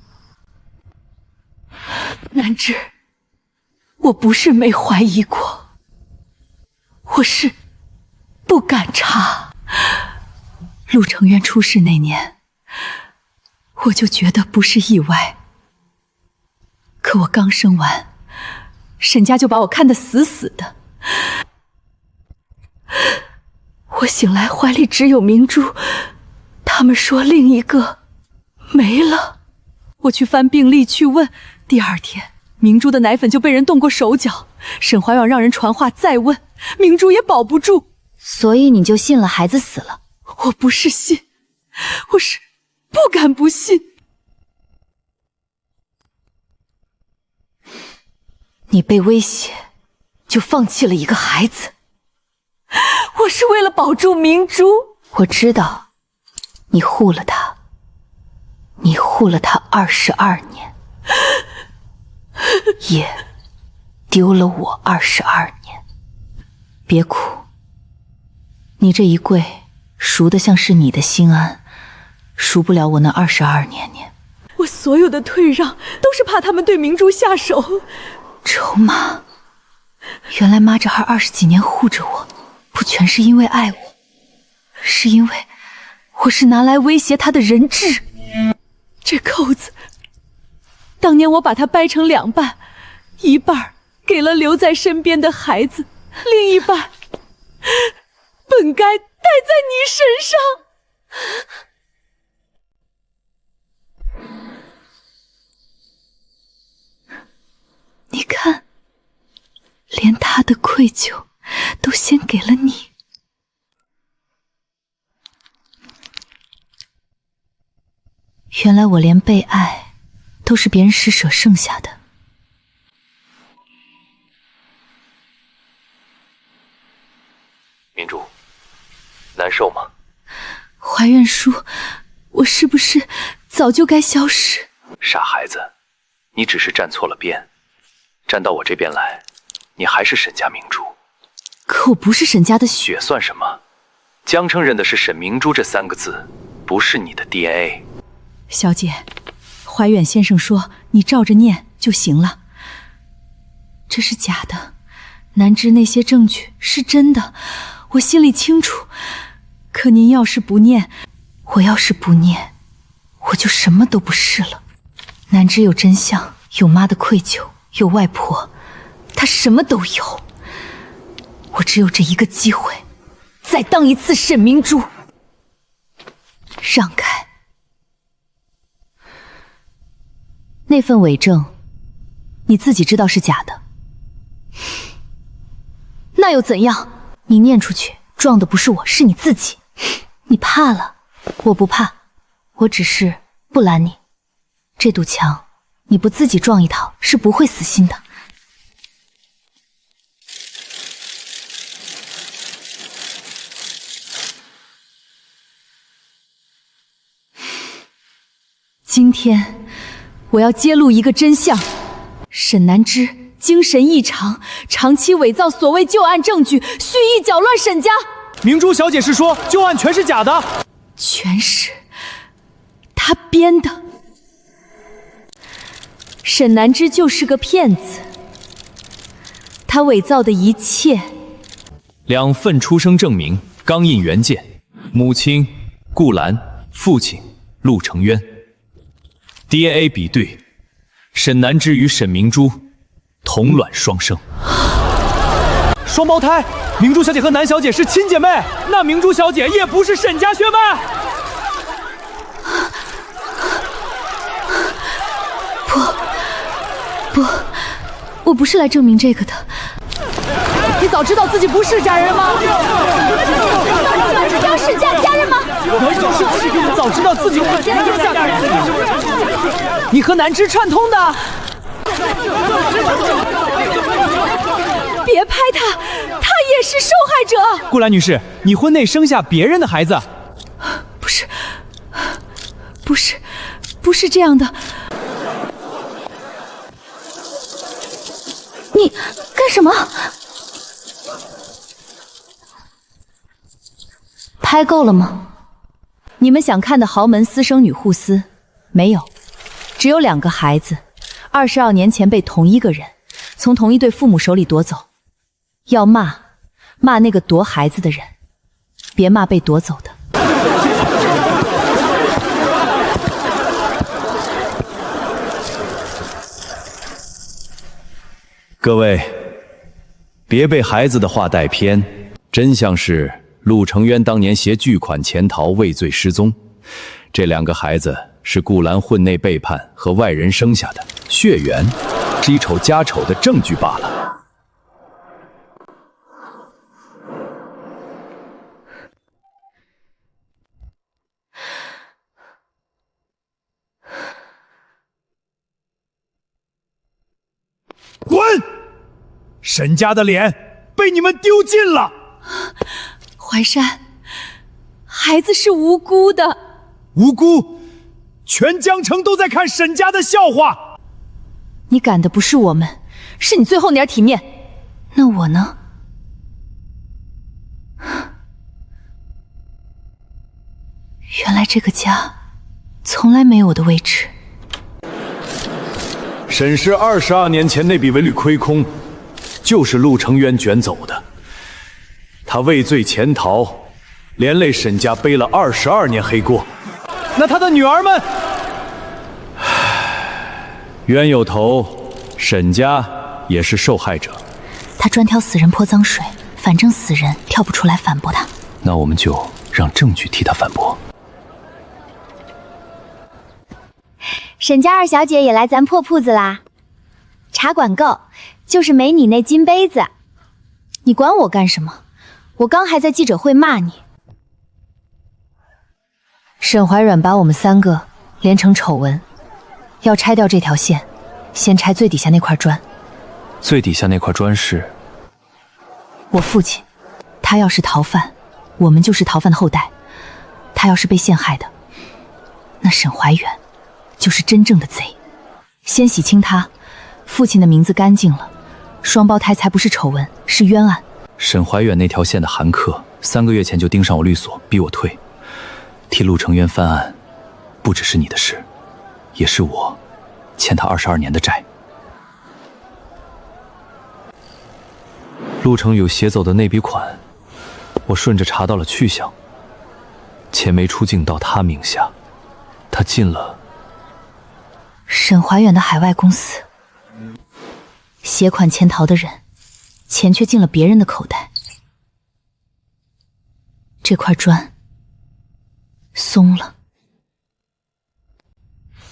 南枝，我不是没怀疑过，我是不敢查。陆承渊出事那年，我就觉得不是意外。可我刚生完，沈家就把我看得死死的。我醒来怀里只有明珠，他们说另一个没了。我去翻病历去问，第二天明珠的奶粉就被人动过手脚。沈怀远让人传话再问，明珠也保不住。所以你就信了孩子死了？我不是信，我是不敢不信。你被威胁，就放弃了一个孩子。我是为了保住明珠。我知道，你护了他，你护了他22年，也丢了我22年。别哭，你这一跪，赎的像是你的心安，赎不了我那22年。我所有的退让，都是怕他们对明珠下手。臭妈，原来妈这儿20几年护着我，不全是因为爱我，是因为我是拿来威胁她的人质。这扣子，当年我把它掰成2半，一半给了留在身边的孩子，另一半本该戴在你身上。愧疚都献给了你。原来我连被爱都是别人施舍剩下的。明珠，难受吗？怀怨书，我是不是早就该消失？傻孩子，你只是站错了边，站到我这边来，你还是沈家明珠。可我不是沈家的血算什么？江城认的是沈明珠这3个字，不是你的 DNA。小姐，怀远先生说你照着念就行了。这是假的，南枝那些证据是真的，我心里清楚。可您要是不念，我要是不念，我就什么都不是了。南枝有真相，有妈的愧疚，有外婆，她什么都有。我只有这一个机会，再当一次沈明珠。让开。那份伪证，你自己知道是假的，那又怎样？你念出去，撞的不是我，是你自己。你怕了，我不怕，我只是不拦你。这堵墙，你不自己撞一套，是不会死心的。今天我要揭露一个真相：沈南枝精神异常，长期伪造所谓旧案证据，蓄意搅乱沈家。明珠小姐是说旧案全是假的？全是她编的。沈南枝就是个骗子，他伪造的一切2份出生证明钢印原件，母亲顾兰，父亲陆承渊。DNA 比对，沈南枝与沈明珠同卵双生，双胞胎。明珠小姐和南小姐是亲姐妹，那明珠小姐也不是沈家血脉。不，我不是来证明这个的。你早知道自己不是家人吗？你要沈家家人吗？早知道自己不是家人。你和南枝串通的。别拍他，他也是受害者。顾兰女士，你婚内生下别人的孩子？不是这样的。你干什么？拍够了吗？你们想看的豪门私生女互撕，没有，只有2个孩子，22年前被同一个人从同一对父母手里夺走。要骂那个夺孩子的人，别骂被夺走的。各位，别被孩子的话带偏。真相是陆承渊当年携巨款潜逃，畏罪失踪。这2个孩子是顾兰婚内背叛和外人生下的，血缘是一丑家丑的证据罢了。滚！沈家的脸被你们丢尽了。淮山，孩子是无辜的。无辜？全江城都在看沈家的笑话。你赶的不是我们，是你最后那点体面。那我呢？原来这个家从来没有我的位置。沈氏22年前那笔文旅亏空，就是陆承渊卷走的。他畏罪潜逃，连累沈家背了22年黑锅。那他的女儿们，冤有头，沈家也是受害者。他专挑死人泼脏水，反正死人跳不出来反驳他。那我们就让证据替他反驳。沈家2小姐也来咱破铺子啦，茶管够，就是没你那金杯子。你管我干什么？我刚还在记者会骂你。沈怀远把我们3个连成丑闻，要拆掉这条线，先拆最底下那块砖。最底下那块砖是我父亲，他要是逃犯，我们就是逃犯的后代；他要是被陷害的，那沈怀远就是真正的贼。先洗清他，父亲的名字干净了，双胞胎才不是丑闻，是冤案。沈怀远那条线的韩客，3个月前就盯上我律所，逼我退。替陆成渊翻案，不只是你的事，也是我欠他22年的债。陆成有携走的那笔款，我顺着查到了去向，钱没出境到他名下，他进了沈怀远的海外公司，携款潜逃的人，钱却进了别人的口袋。这块砖松了。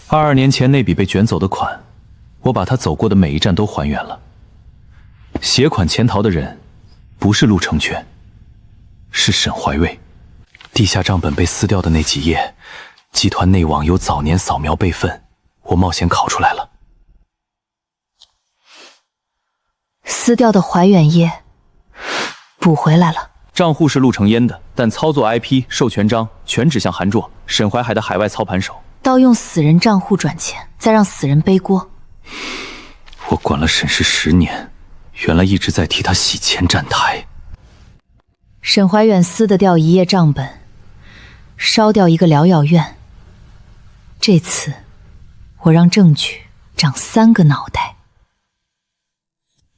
22年前那笔被卷走的款，我把他走过的每一站都还原了。携款潜逃的人不是陆成全，是沈怀瑞。地下账本被撕掉的那几页，集团内网有早年扫描备份，我冒险拷出来了。撕掉的怀远页补回来了。账户是陆成烟的，但操作 IP 授权章全指向韩卓，沈怀海的海外操盘手。盗用死人账户转钱，再让死人背锅。我管了沈氏10年，原来一直在替他洗钱站台。沈怀远撕得掉一页账本，烧掉一个疗养院。这次我让证据长3个脑袋。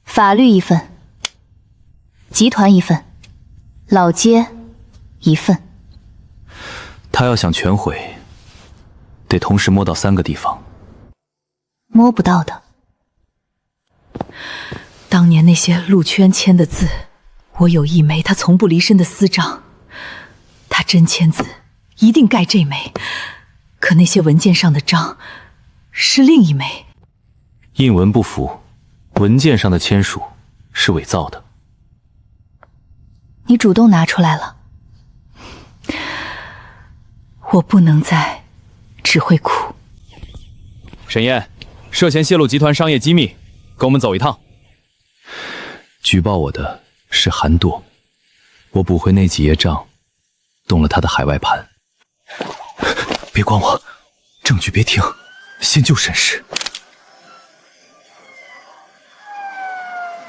法律一份，集团一份，老街一份。他要想全毁，得同时摸到3个地方。摸不到的。当年那些陆圈签的字，我有一枚他从不离身的私章，他真签字一定盖这枚，可那些文件上的章是另一枚。印文不符，文件上的签署是伪造的。你主动拿出来了，我不能再只会哭。沈燕，涉嫌泄露集团商业机密，跟我们走一趟。举报我的是韩舵，我补回那几页账，动了他的海外盘。别管我，证据别停，先救沈氏。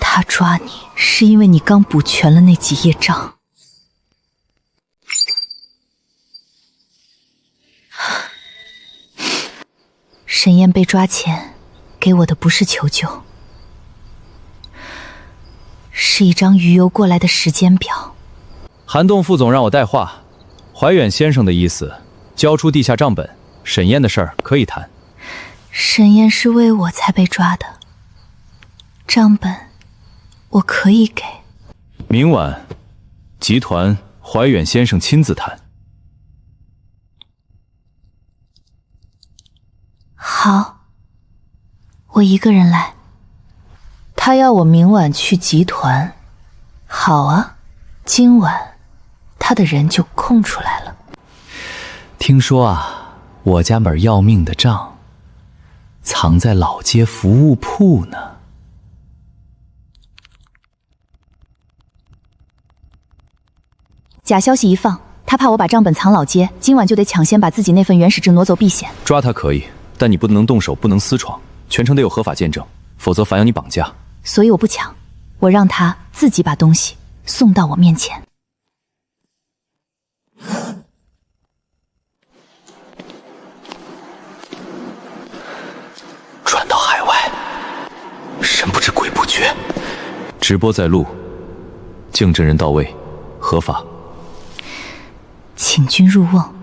他抓你是因为你刚补全了那几页账。沈燕被抓前给我的不是求救，是一张鱼游过来的时间表。韩栋副总让我带话，怀远先生的意思，交出地下账本，沈燕的事儿可以谈。沈燕是为我才被抓的，账本我可以给。明晚，集团怀远先生亲自谈。好，我一个人来。他要我明晚去集团，好啊，今晚他的人就空出来了。听说啊，我家本要命的账藏在老街服务铺呢。假消息一放，他怕我把账本藏老街，今晚就得抢先把自己那份原始制挪走避险。抓他可以，但你不能动手，不能私闯，全程得有合法见证，否则反要你绑架。所以我不抢，我让他自己把东西送到我面前。转到海外，神不知鬼不觉。直播在录，见证人到位，合法。请君入瓮，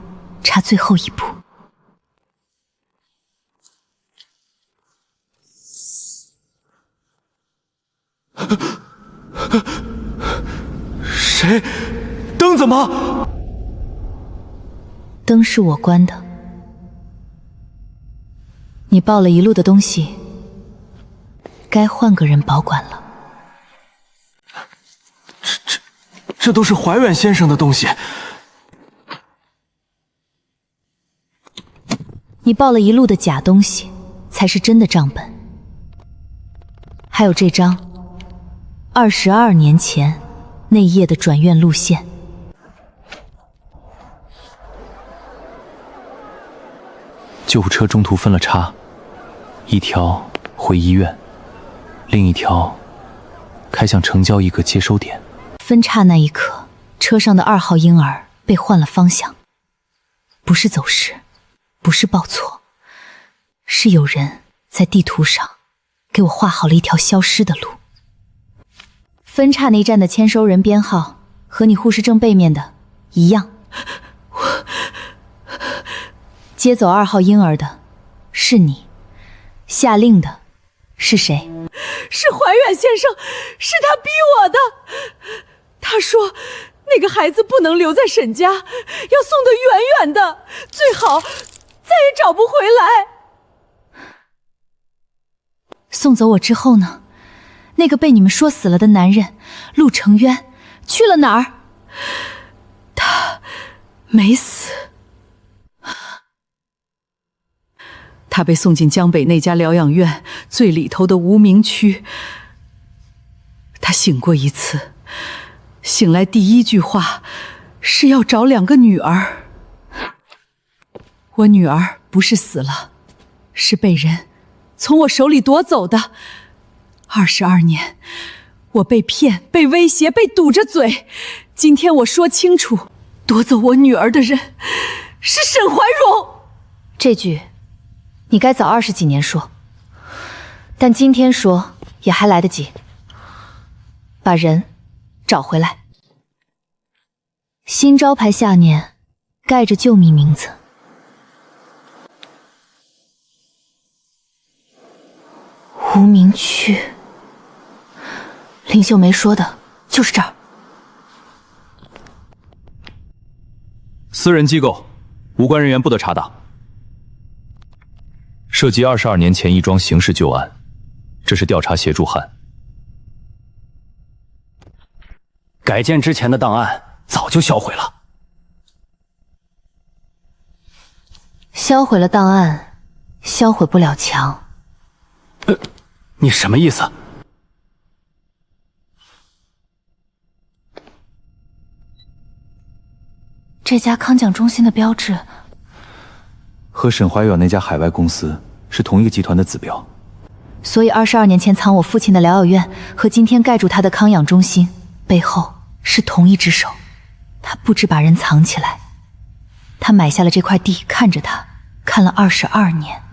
差最后一步。谁？灯怎么？灯是我关的。你抱了一路的东西，该换个人保管了。这都是怀远先生的东西。你报了一路的假东西，才是真的账本。还有这张22年前那夜的转院路线。救护车中途分了叉，一条回医院，另一条开向城郊一个接收点。分叉那一刻，车上的2号婴儿被换了方向，不是走失，不是报错，是有人在地图上给我画好了一条消失的路。分叉那站的签收人编号和你护士证背面的一样。接走2号婴儿的是你，下令的是谁？是怀远先生，是他逼我的。他说那个孩子不能留在沈家，要送得远远的，最好再也找不回来。送走我之后呢？那个被你们说死了的男人陆承渊去了哪儿？他没死，他被送进江北那家疗养院最里头的无名区。他醒过一次，醒来第一句话是要找2个女儿。我女儿不是死了，是被人从我手里夺走的。22年，我被骗，被威胁，被堵着嘴。今天我说清楚，夺走我女儿的人是沈怀荣。这句你该早20几年说，但今天说也还来得及。把人找回来，新招牌下面盖着救命名字。无名区，林秀梅说的就是这儿。私人机构，无关人员不得查打。涉及22年前一桩刑事旧案，这是调查协助函。改建之前的档案早就销毁了。销毁了档案，销毁不了墙。你什么意思？这家康奖中心的标志和沈怀远那家海外公司是同一个集团的子标，所以22年前藏我父亲的疗养院和今天盖住他的康养中心背后是同一只手。他不止把人藏起来，他买下了这块地，看着他看了22年。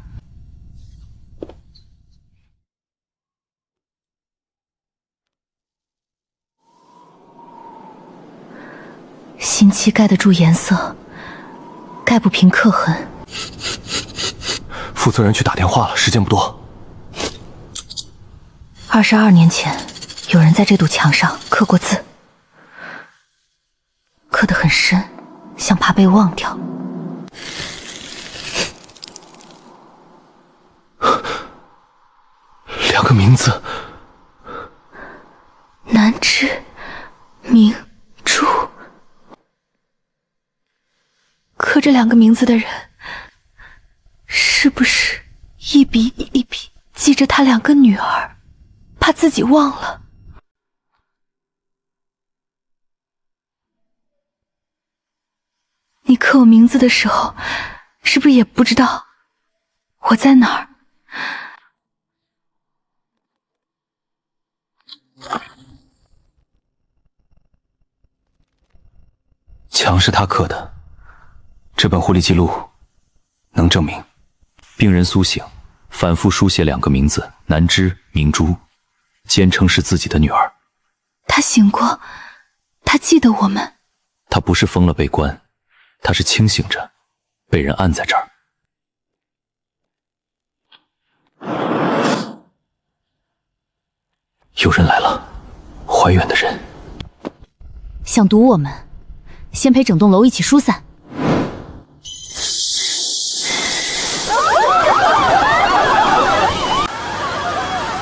新漆盖得住颜色，盖不平刻痕。负责人去打电话了，时间不多。22年前，有人在这堵墙上刻过字，刻得很深，像怕被忘掉。2个名字：南枝明珠。刻这2个名字的人，是不是一笔一笔记着他2个女儿，怕自己忘了？你刻我名字的时候，是不是也不知道我在哪儿？墙是他刻的，这本护理记录能证明，病人苏醒，反复书写2个名字南枝明珠，坚称是自己的女儿。他醒过，他记得我们。他不是疯了被关，他是清醒着，被人按在这儿。有人来了，怀远的人。想堵我们，先陪整栋楼一起疏散。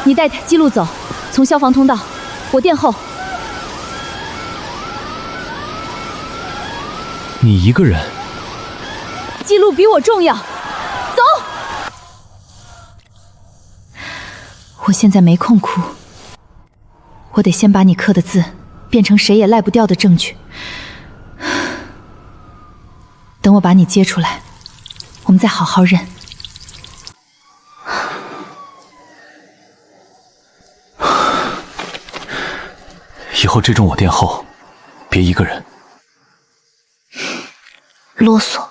你带记录走，从消防通道，我殿后。你一个人？记录比我重要。走！我现在没空哭，我得先把你刻的字变成谁也赖不掉的证据。等我把你接出来，我们再好好认。以后这种我殿后，别一个人。啰嗦。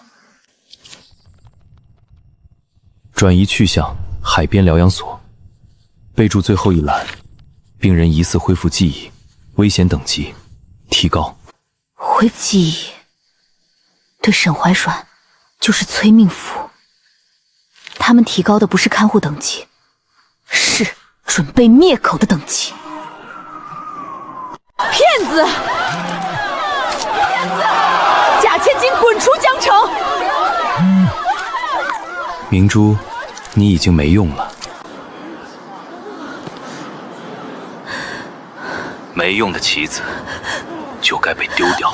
转移去向海边疗养所，备注最后一栏：病人疑似恢复记忆，危险等级提高。恢复记忆，对沈怀阮就是催命符。他们提高的不是看护等级，是准备灭口的等级。骗子！骗子！假千金滚出江城！明珠，你已经没用了。没用的棋子就该被丢掉。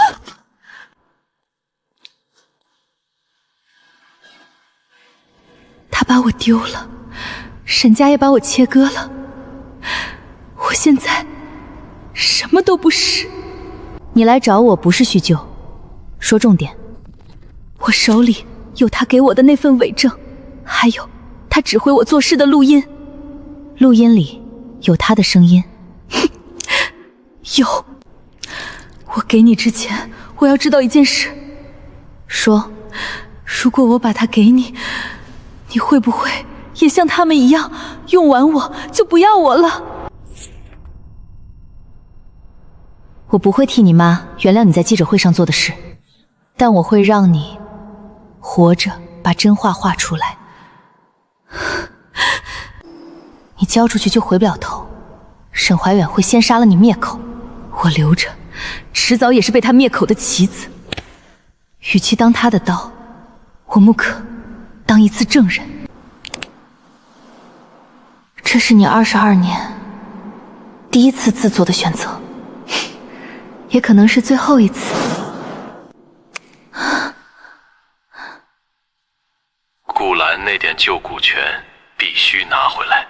他把我丢了，沈家也把我切割了，我现在什么都不是。你来找我不是叙旧，说重点。我手里有他给我的那份伪证，还有他指挥我做事的录音。录音里有他的声音？有。我给你之前，我要知道一件事。说，如果我把它给你，你会不会也像他们一样，用完我就不要我了？我不会替你妈原谅你在记者会上做的事，但我会让你活着把真话画出来。你交出去就回不了头，沈怀远会先杀了你灭口，我留着，迟早也是被他灭口的棋子。与其当他的刀，我木可当一次证人。这是你22年第一次自作的选择，也可能是最后一次。顾兰那点旧股权必须拿回来。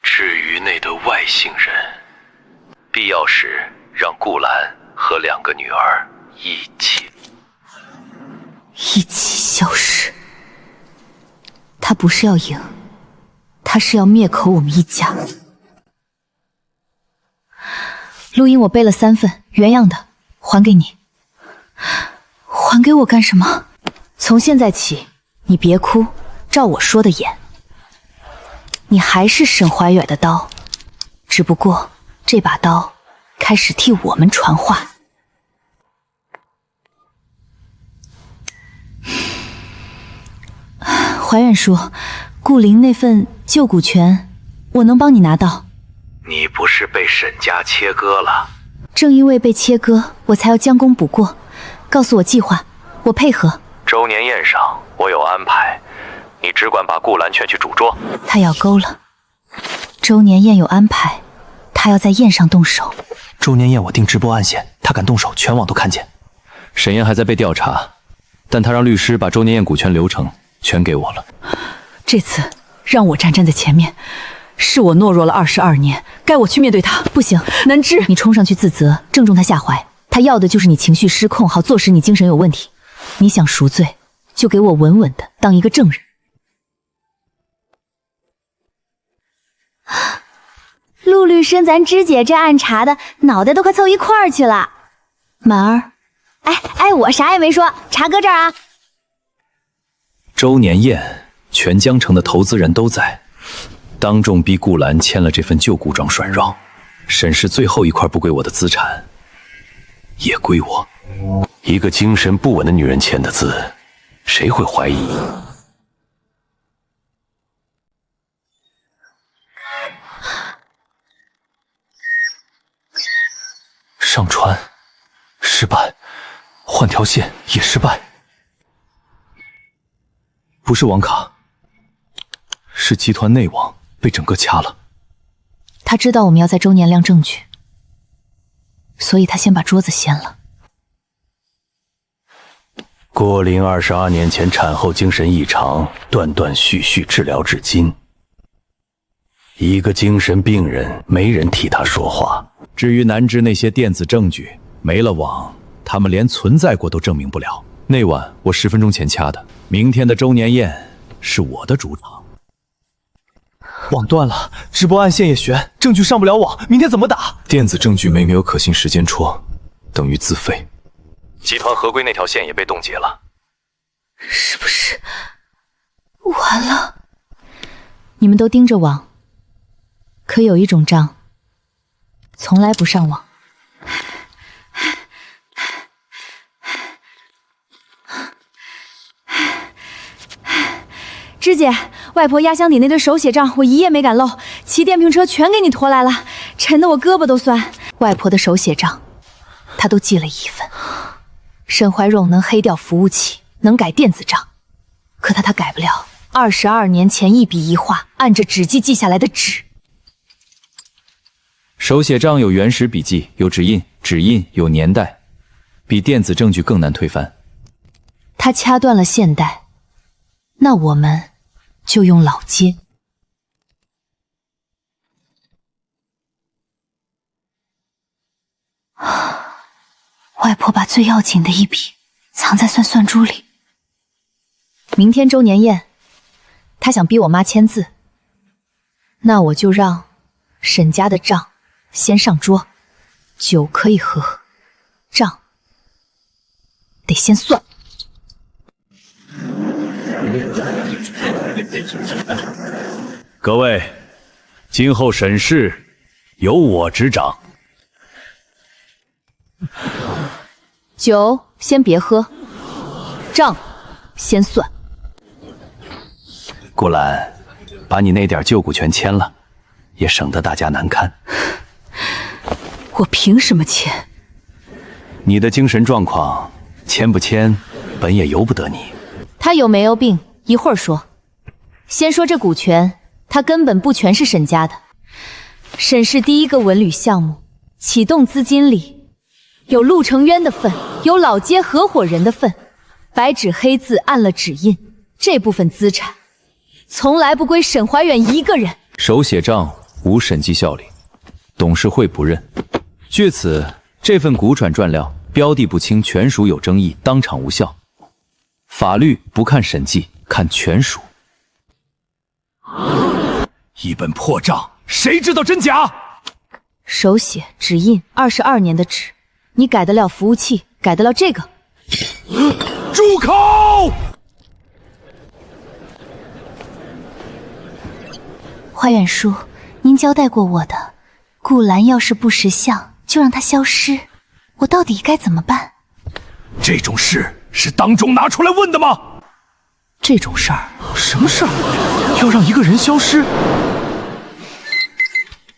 至于那对外姓人，必要时让顾兰和2个女儿一起消失。他不是要赢，他是要灭口我们一家。录音我背了3份，原样的，还给你。还给我干什么？从现在起，你别哭，照我说的演。你还是沈怀远的刀，只不过这把刀开始替我们传话。怀远说，顾灵那份旧股权，我能帮你拿到。你不是被沈家切割了？正因为被切割，我才要将功补过。告诉我计划，我配合。周年宴上我有安排，你只管把顾兰劝去主桌。他咬钩了。周年宴有安排，他要在宴上动手。周年宴我定直播暗线，他敢动手，全网都看见。沈岩还在被调查，但他让律师把周年宴股权流程全给我了。这次让我站在前面，是我懦弱了22年，该我去面对他。不行，南枝，你冲上去自责，正中他下怀。他要的就是你情绪失控，好坐实你精神有问题。你想赎罪，就给我稳稳的当一个证人。陆律师，咱芝姐这案查的脑袋都快凑一块儿去了。满儿，哎，我啥也没说，查搁这儿啊。周年宴，全江城的投资人都在，当众逼顾兰签了这份旧股状软绕，沈氏最后一块不归我的资产，也归我。一个精神不稳的女人签的字，谁会怀疑？上传失败，换条线也失败。不是网卡，是集团内网被整个掐了。他知道我们要在周年亮证据，所以他先把桌子掀了。郭林22年前产后精神异常，断断续续治疗至今。一个精神病人，没人替他说话。至于南芝那些电子证据，没了网，他们连存在过都证明不了。那晚我10分钟前掐的，明天的周年宴是我的主场。网断了，直播暗线也悬，证据上不了网，明天怎么打？电子证据没有可信时间戳，等于自废。集团合规那条线也被冻结了。是不是完了？你们都盯着网，可有一种账从来不上网。芝姐，外婆压箱底那堆手写账，我一页没敢漏，骑电瓶车全给你驮来了，沉得我胳膊都酸。外婆的手写账，她都记了一份。沈怀荣能黑掉服务器，能改电子账，可他改不了22年前一笔一画按着纸记记下来的纸。手写账有原始笔记，有指印，指印有年代，比电子证据更难推翻。他掐断了现代，那我们就用老街。外婆把最要紧的一笔藏在算珠里。明天周年宴，他想逼我妈签字，那我就让沈家的账先上桌，酒可以喝，账得先算。各位，今后审事由我执掌。酒先别喝，账先算。顾兰，把你那点旧股权签了，也省得大家难堪。我凭什么签？你的精神状况，签不签，本也由不得你。他有没有病，一会儿说。先说这股权，他根本不全是沈家的。沈氏第一个文旅项目启动资金里，有陆成渊的份，有老街合伙人的份，白纸黑字按了指印，这部分资产从来不归沈怀远一个人。手写账无审计效力，董事会不认。据此，这份股转赚料标的不清，权属有争议，当场无效。法律不看审计，看权属。一本破账，谁知道真假？手写指印22年的纸，你改得了服务器，改得了这个？住口！怀远叔，您交代过我的，顾兰要是不识相，就让她消失。我到底该怎么办？这种事是当众拿出来问的吗？这种事儿，什么事儿？要让一个人消失？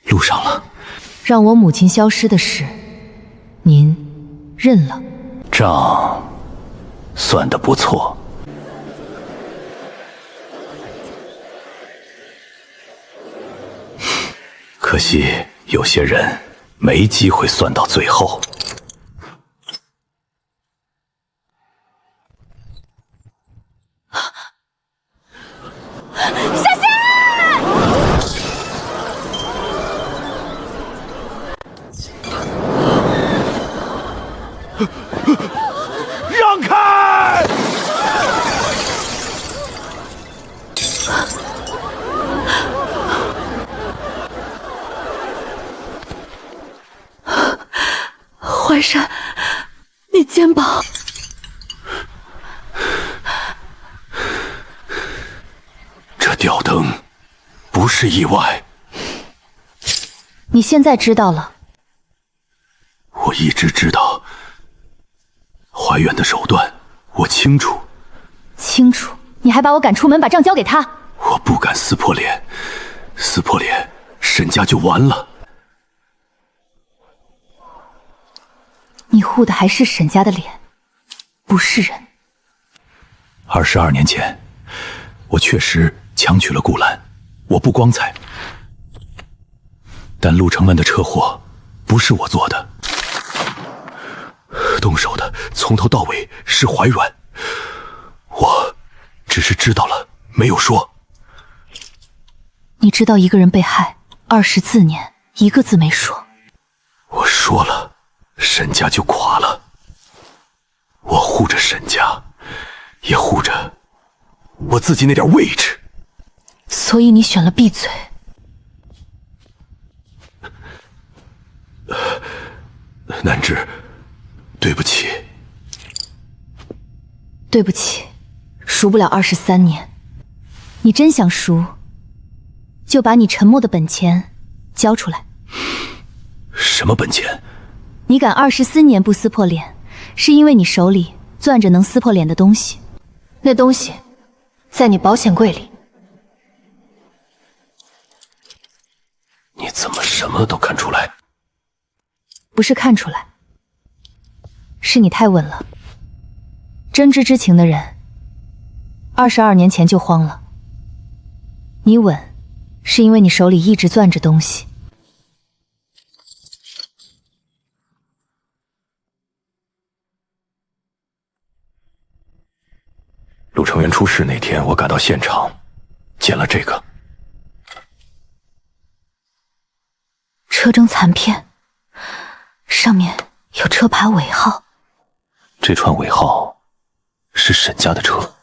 录上了。让我母亲消失的事，您认了。账算得不错。可惜有些人没机会算到最后。小心！让开！怀山，你肩膀。这吊灯不是意外。你现在知道了。我一直知道怀远的手段，我清楚。清楚？你还把我赶出门，把账交给他。我不敢撕破脸，撕破脸，沈家就完了。你护的还是沈家的脸，不是人。22年前，我确实强娶了顾兰，我不光彩。但陆承恩的车祸不是我做的，动手的从头到尾是怀远，只是知道了，没有说。你知道一个人被害24年，一个字没说。我说了，沈家就垮了。我护着沈家，也护着我自己那点位置。所以你选了闭嘴。南枝，对不起。对不起，赎不了23年。你真想赎，就把你沉默的本钱交出来。什么本钱？你敢24年不撕破脸，是因为你手里攥着能撕破脸的东西。那东西在你保险柜里。你怎么什么都看出来？不是看出来，是你太稳了。真知之情的人，22年前就慌了。你稳，是因为你手里一直攥着东西。陆成元出事那天，我赶到现场，捡了这个车征残片，上面有车牌尾号。这串尾号是沈家的车。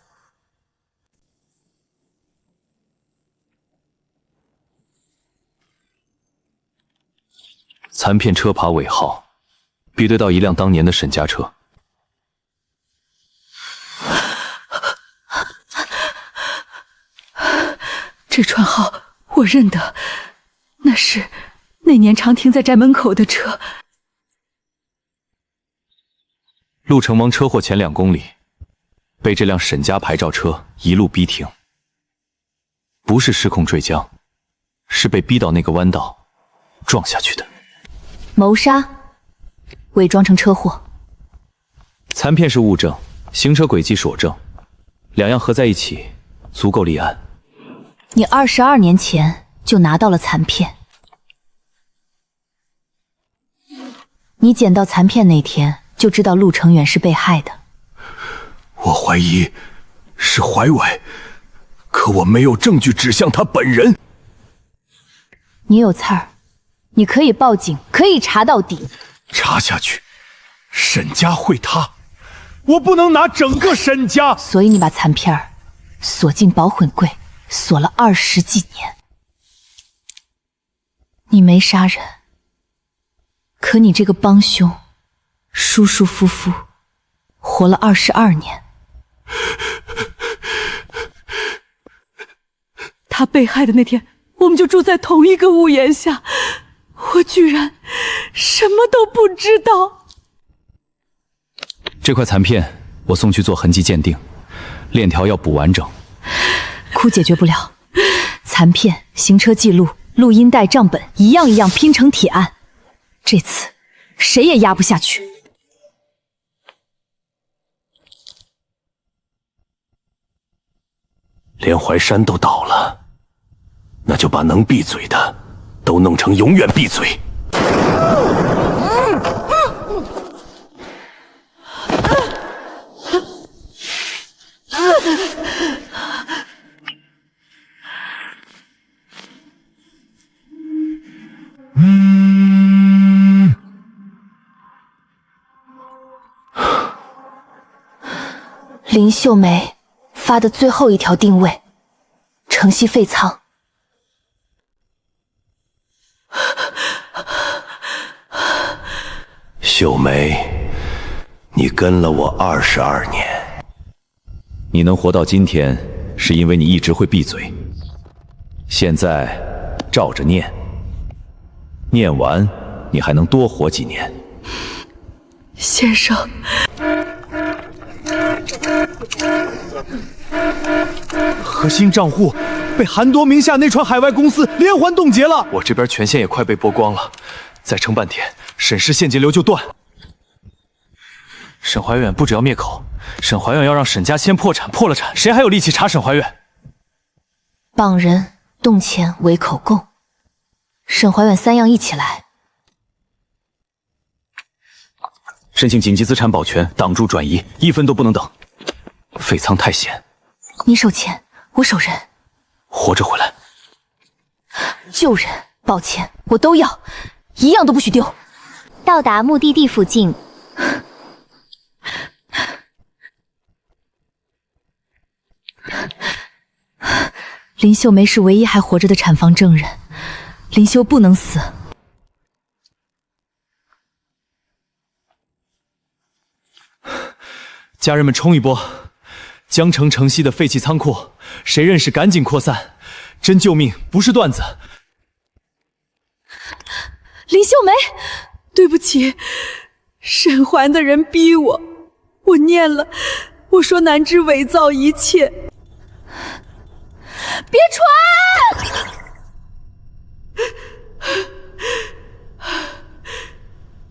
残片车牌尾号比对到一辆当年的沈家车。这串号我认得，那是那年常停在宅门口的车。陆成王车祸前2公里，被这辆沈家牌照车一路逼停，不是失控坠江，是被逼到那个弯道撞下去的。谋杀，伪装成车祸。残片是物证，行车轨迹所证，2样合在一起，足够立案。你22年前就拿到了残片。你捡到残片那天就知道陆成远是被害的。我怀疑是怀外，可我没有证据指向他本人。你有刺儿，你可以报警，可以查到底。查下去，沈家会塌，我不能拿整个沈家。所以你把残片儿锁进保混柜，锁了20几年。你没杀人，可你这个帮凶，舒舒服服活了22年。他被害的那天，我们就住在同一个屋檐下，我居然什么都不知道。这块残片我送去做痕迹鉴定，链条要补完整。哭解决不了，残片、行车记录、录音带、账本，一样一样拼成铁案。这次谁也压不下去。连淮山都倒了，那就把能闭嘴的都弄成永远闭嘴。林秀梅发的最后一条定位，城西废仓。秀梅，你跟了我22年，你能活到今天，是因为你一直会闭嘴。现在照着念，念完你还能多活几年。先生，核心账户被韩多名下那串海外公司连环冻结了，我这边权限也快被剥光了，再撑半天，沈氏现金流就断。沈怀远不只要灭口，沈怀远要让沈家先破产，破了产，谁还有力气查沈怀远？绑人、动钱、围口供，沈怀远3样一起来。申请紧急资产保全，挡住转移，1分都不能等。废仓太险，你守钱，我守人。活着回来。救人、保钱，我都要，一样都不许丢。到达目的地附近。林秀梅是唯一还活着的产房证人，林秀不能死。家人们冲一波！江城城西的废弃仓库，谁认识赶紧扩散，真救命，不是段子。林秀梅，对不起，沈环的人逼我，我念了，我说南枝伪造一切。别传！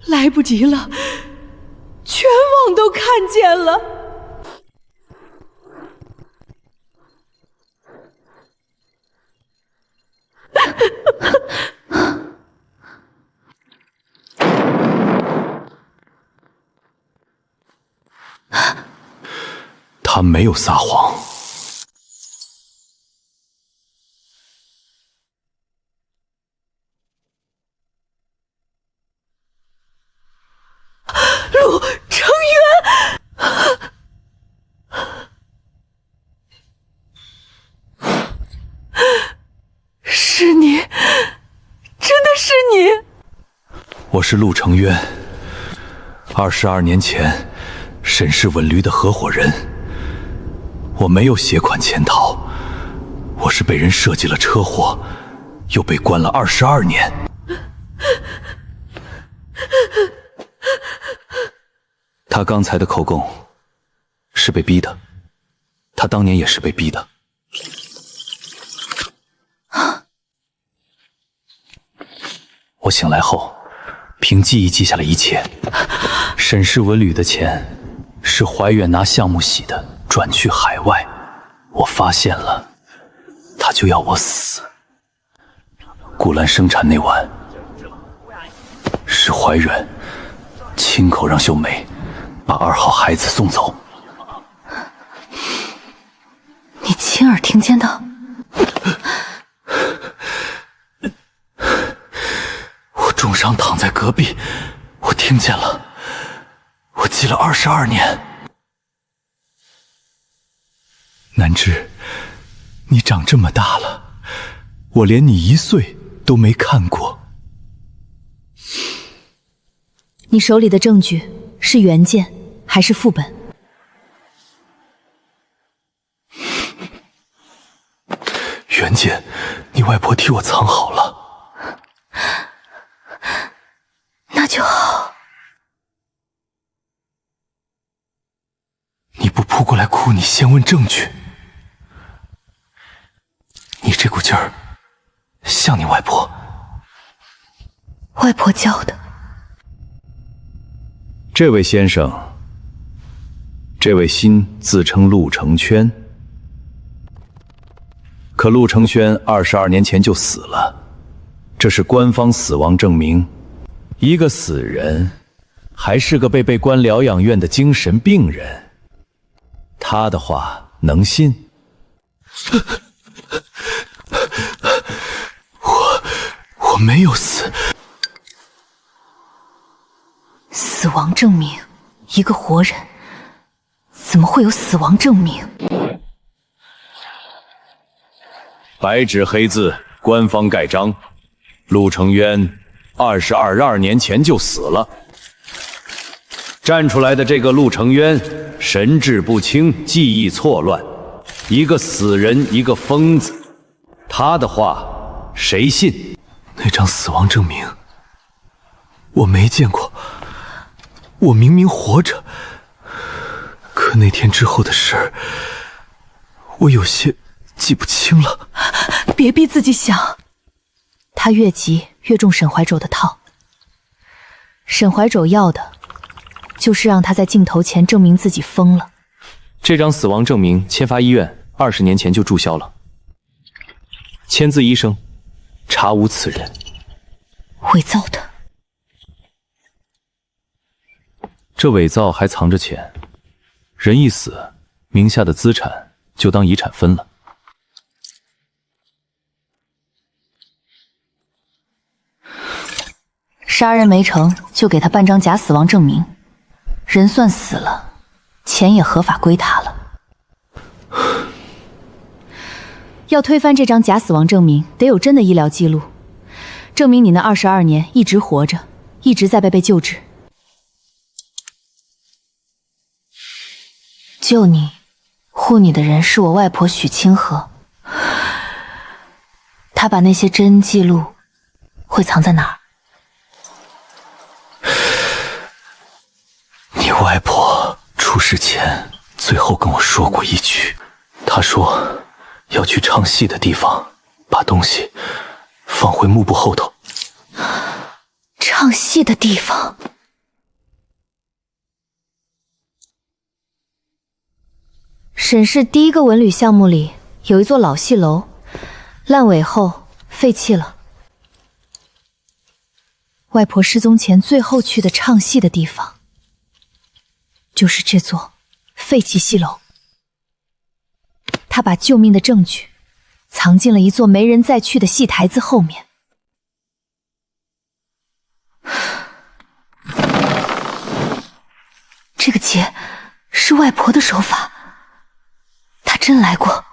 来不及了，全网都看见了。他没有撒谎。陆成渊，是你，真的是你！我是陆成渊，22年前沈氏文驴的合伙人。我没有携款潜逃，我是被人设计了车祸，又被关了22年。他刚才的口供是被逼的，他当年也是被逼的。我醒来后，凭记忆记下了一切。沈氏文旅的钱是怀远拿项目洗的，转去海外。我发现了，他就要我死。古兰生产那晚，是怀远亲口让秀梅把2号孩子送走。你亲耳听见的？我重伤躺在隔壁，我听见了。我记了22年。南枝，你长这么大了，我连你1岁都没看过。你手里的证据是原件还是副本？原件，你外婆替我藏好了。那就好。你不扑过来哭，你先问证据。你这股劲儿，像你外婆。外婆教的。这位先生，这位新自称陆成轩，可陆成轩22年前就死了，这是官方死亡证明。一个死人，还是个被关疗养院的精神病人，他的话能信？我没有死。死亡证明，一个活人怎么会有死亡证明？白纸黑字，官方盖章，陆成渊22年前就死了。站出来的这个陆成渊，神志不清，记忆错乱，一个死人，一个疯子，他的话谁信？那张死亡证明我没见过，我明明活着，可那天之后的事儿，我有些记不清了。别逼自己想。他越急越中沈怀肘的套。沈怀肘要的就是让他在镜头前证明自己疯了。这张死亡证明签发医院20年前就注销了，签字医生查无此人。伪造的。这伪造还藏着钱，人一死，名下的资产就当遗产分了。杀人没成就给他办张假死亡证明，人算死了，钱也合法归他了。要推翻这张假死亡证明，得有真的医疗记录，证明你那22年一直活着，一直在被救治。救你、护你的人是我外婆许清河，她把那些真记录会藏在哪儿？你外婆出事前最后跟我说过一句，她说要去唱戏的地方把东西放回幕布后头。唱戏的地方？沈氏第一个文旅项目里有一座老戏楼，烂尾后废弃了。外婆失踪前最后去的唱戏的地方，就是这座废弃戏楼。她把救命的证据藏进了一座没人再去的戏台子后面。这个结是外婆的手法，她真来过，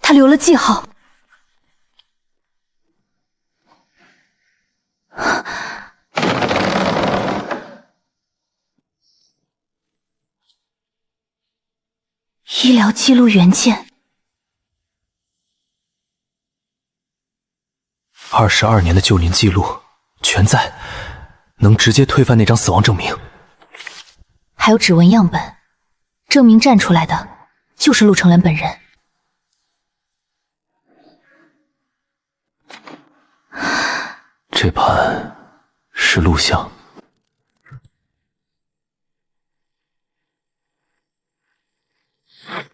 她留了记号。医疗记录原件，22年的救您记录全在，能直接推翻那张死亡证明。还有指纹样本，证明站出来的就是陆成莲本人。这盘是录像。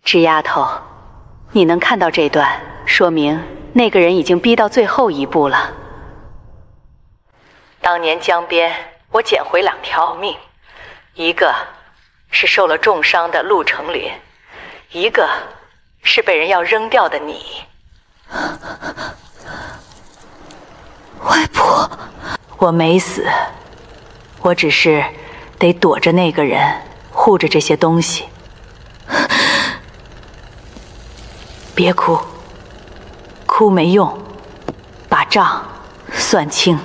纸丫头，你能看到这段，说明那个人已经逼到最后一步了。当年江边，我捡回2条命，一个是受了重伤的陆成林，一个是被人要扔掉的你。外婆，我没死，我只是得躲着那个人，护着这些东西。别哭，哭没用，把账算清。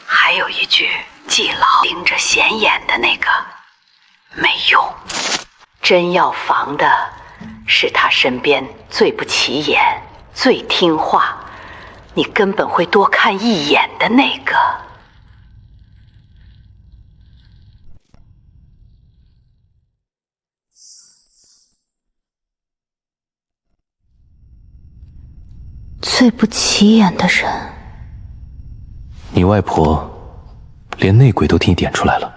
还有一句，记牢，盯着显眼的那个没用，真要防的是他身边最不起眼、最听话，你根本会多看一眼的那个。最不起眼的人，你外婆连内鬼都替你点出来了。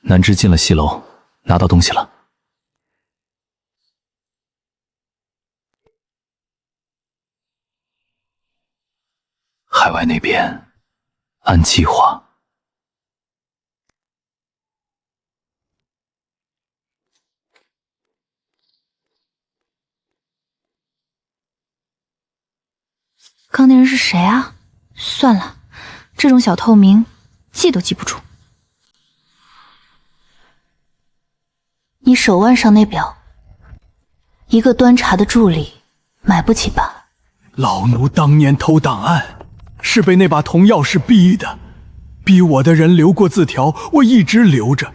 南芝进了戏楼，拿到东西了。海外那边按计划。刚那人是谁啊？算了，这种小透明记都记不住。你手腕上那表，一个端茶的助理买不起吧？老奴当年偷档案，是被那把铜钥匙逼的。逼我的人留过字条，我一直留着。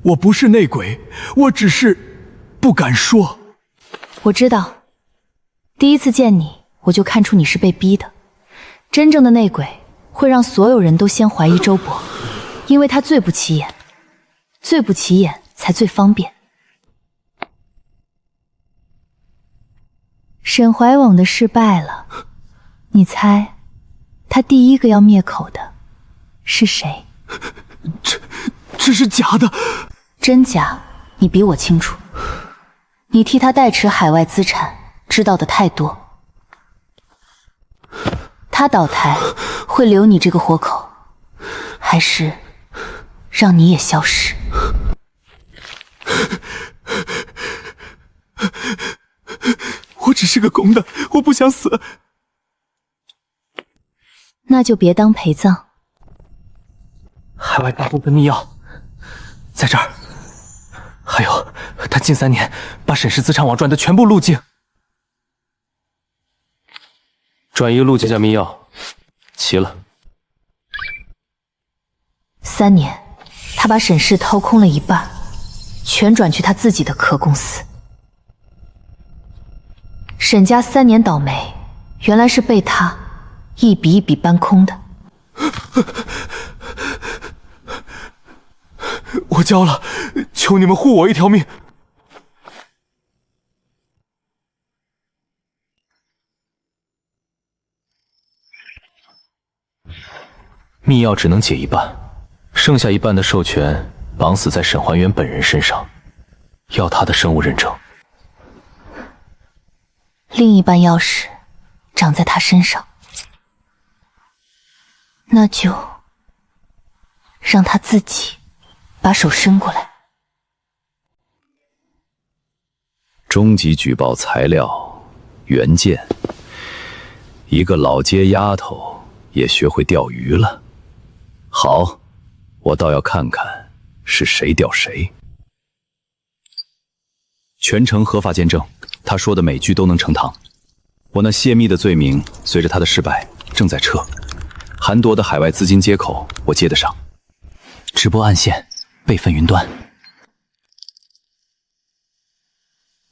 我不是内鬼，我只是不敢说。我知道，第一次见你，我就看出你是被逼的。真正的内鬼会让所有人都先怀疑周伯，因为他最不起眼，最不起眼才最方便。沈怀网的事败了，你猜他第一个要灭口的是谁？这是假的。真假你比我清楚，你替他代持海外资产知道的太多。他倒台会留你这个活口，还是让你也消失？我只是个公的，我不想死。那就别当陪葬。海外大部分秘药在这儿，还有他近3年把沈氏资产网转的全部路径。转移路径加密钥，齐了。3年，他把沈氏掏空了一半，全转去他自己的壳公司。沈家3年倒霉，原来是被他一笔一笔搬空的。我交了，求你们护我一条命。密钥只能解一半，剩下一半的授权绑死在沈怀元本人身上，要他的生物认证。另一半钥匙长在他身上，那就让他自己把手伸过来。终极举报材料原件，一个老街丫头也学会钓鱼了。好，我倒要看看是谁钓谁。全程合法见证，他说的每句都能呈堂。我那泄密的罪名，随着他的失败正在撤。韩铎的海外资金接口，我接得上。直播暗线，备份云端。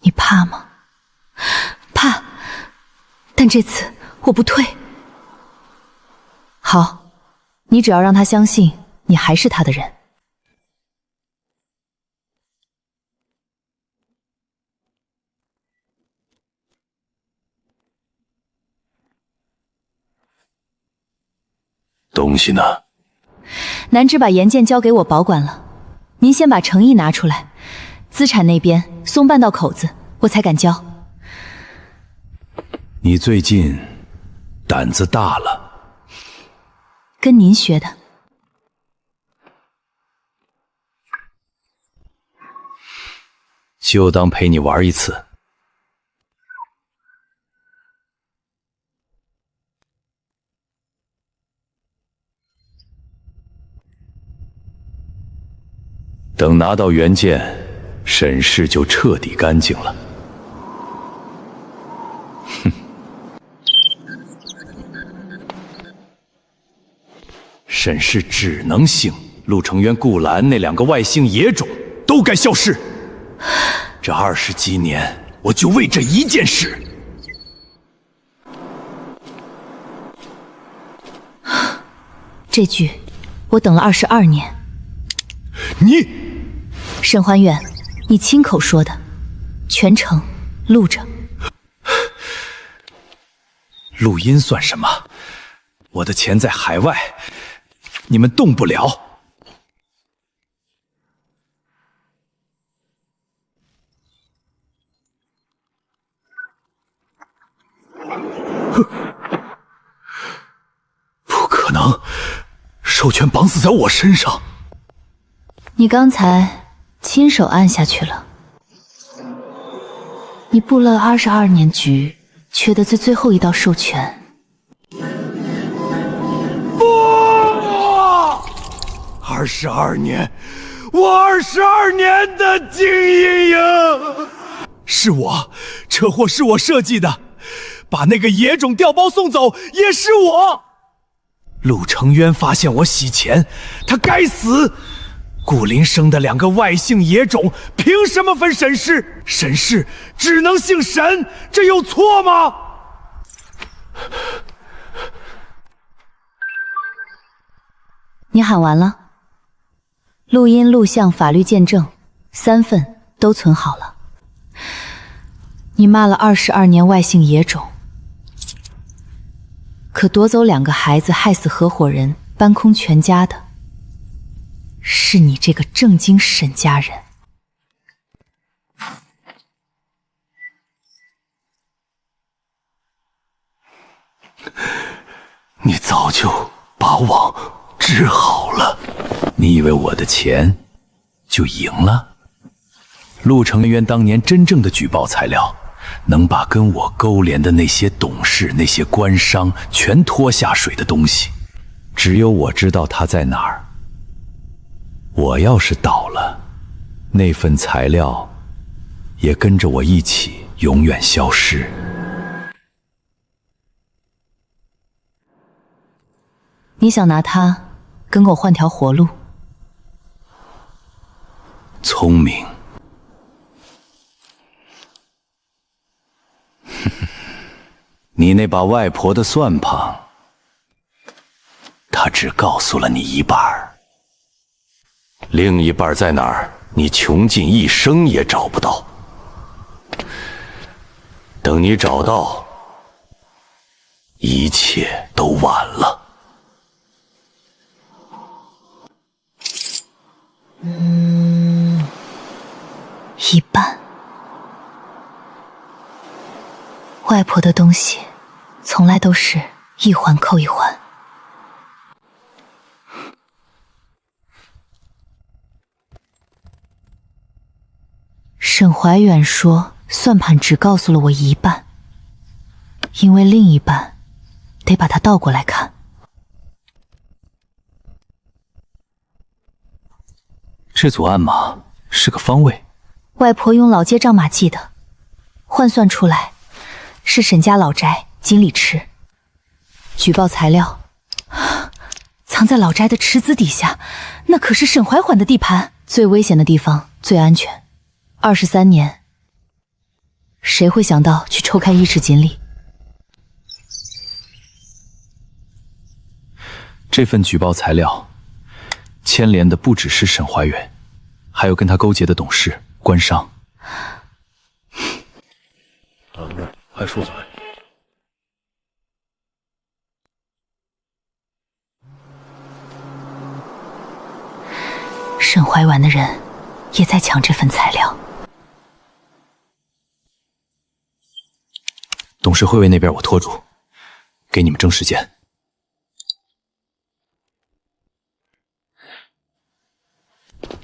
你怕吗？怕，但这次我不退。好，你只要让他相信你还是他的人。东西呢？南芝把盐件交给我保管了，您先把诚意拿出来，资产那边松半道口子，我才敢交。你最近胆子大了，跟您学的。就当陪你玩一次。等拿到原件，沈氏就彻底干净了。哼，沈氏只能姓陆承渊、顾兰那2个外姓野种都该消失。这20几年，我就为这一件事。这句我等了22年。你。沈怀远，你亲口说的，全程录着。录音算什么？我的钱在海外，你们动不了。不可能，授权绑死在我身上。你刚才亲手按下去了。你布了22年局，缺的最后一道授权。不，22年，我22年的经营营，是我，车祸是我设计的，把那个野种调包送走也是我。陆承渊发现我洗钱，他该死。顾林生的2个外姓野种，凭什么分沈氏？沈氏只能姓沈，这有错吗？你喊完了，录音、录像、法律见证3份都存好了。你骂了22年外姓野种，可夺走2个孩子，害死合伙人，搬空全家的，是你这个正经沈家人。你早就把网织好了。你以为我的钱就赢了？陆承渊当年真正的举报材料，能把跟我勾连的那些董事、那些官商全拖下水的东西，只有我知道他在哪儿。我要是倒了，那份材料也跟着我一起永远消失。你想拿它跟我换条活路？聪明。你那把外婆的算盘，她只告诉了你一半，另一半在哪儿？你穷尽一生也找不到。等你找到，一切都晚了。一半。外婆的东西从来都是一环扣一环。沈怀远说算盘只告诉了我一半，因为另一半得把它倒过来看。这组暗码是个方位，外婆用老街账码记的，换算出来是沈家老宅锦鲤池。举报材料藏在老宅的池子底下，那可是沈怀缓的地盘，最危险的地方最安全。23年，谁会想到去抽开1池锦鲤？这份举报材料牵连的不只是沈怀远，还有跟他勾结的董事、官商。快说出来！沈怀婉的人也在抢这份材料。董事会为那边我拖住，给你们争时间。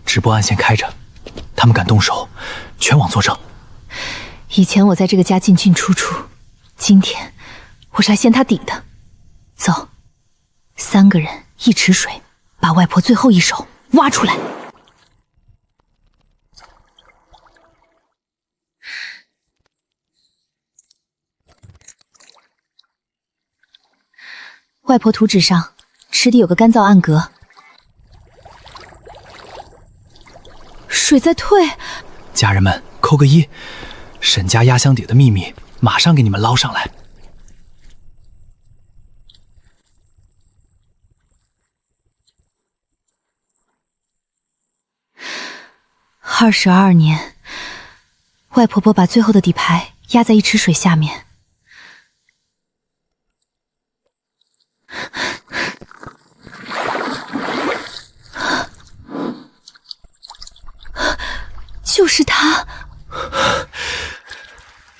直播暗线开着，他们敢动手，全网作证。以前我在这个家进进出出，今天我是来掀他底的。走，3个人1池水，把外婆最后一手挖出来。外婆图纸上，池底有个干燥暗格，水在退。家人们，扣个1，沈家压箱底的秘密马上给你们捞上来。22年，外婆婆把最后的底牌压在1池水下面。就是他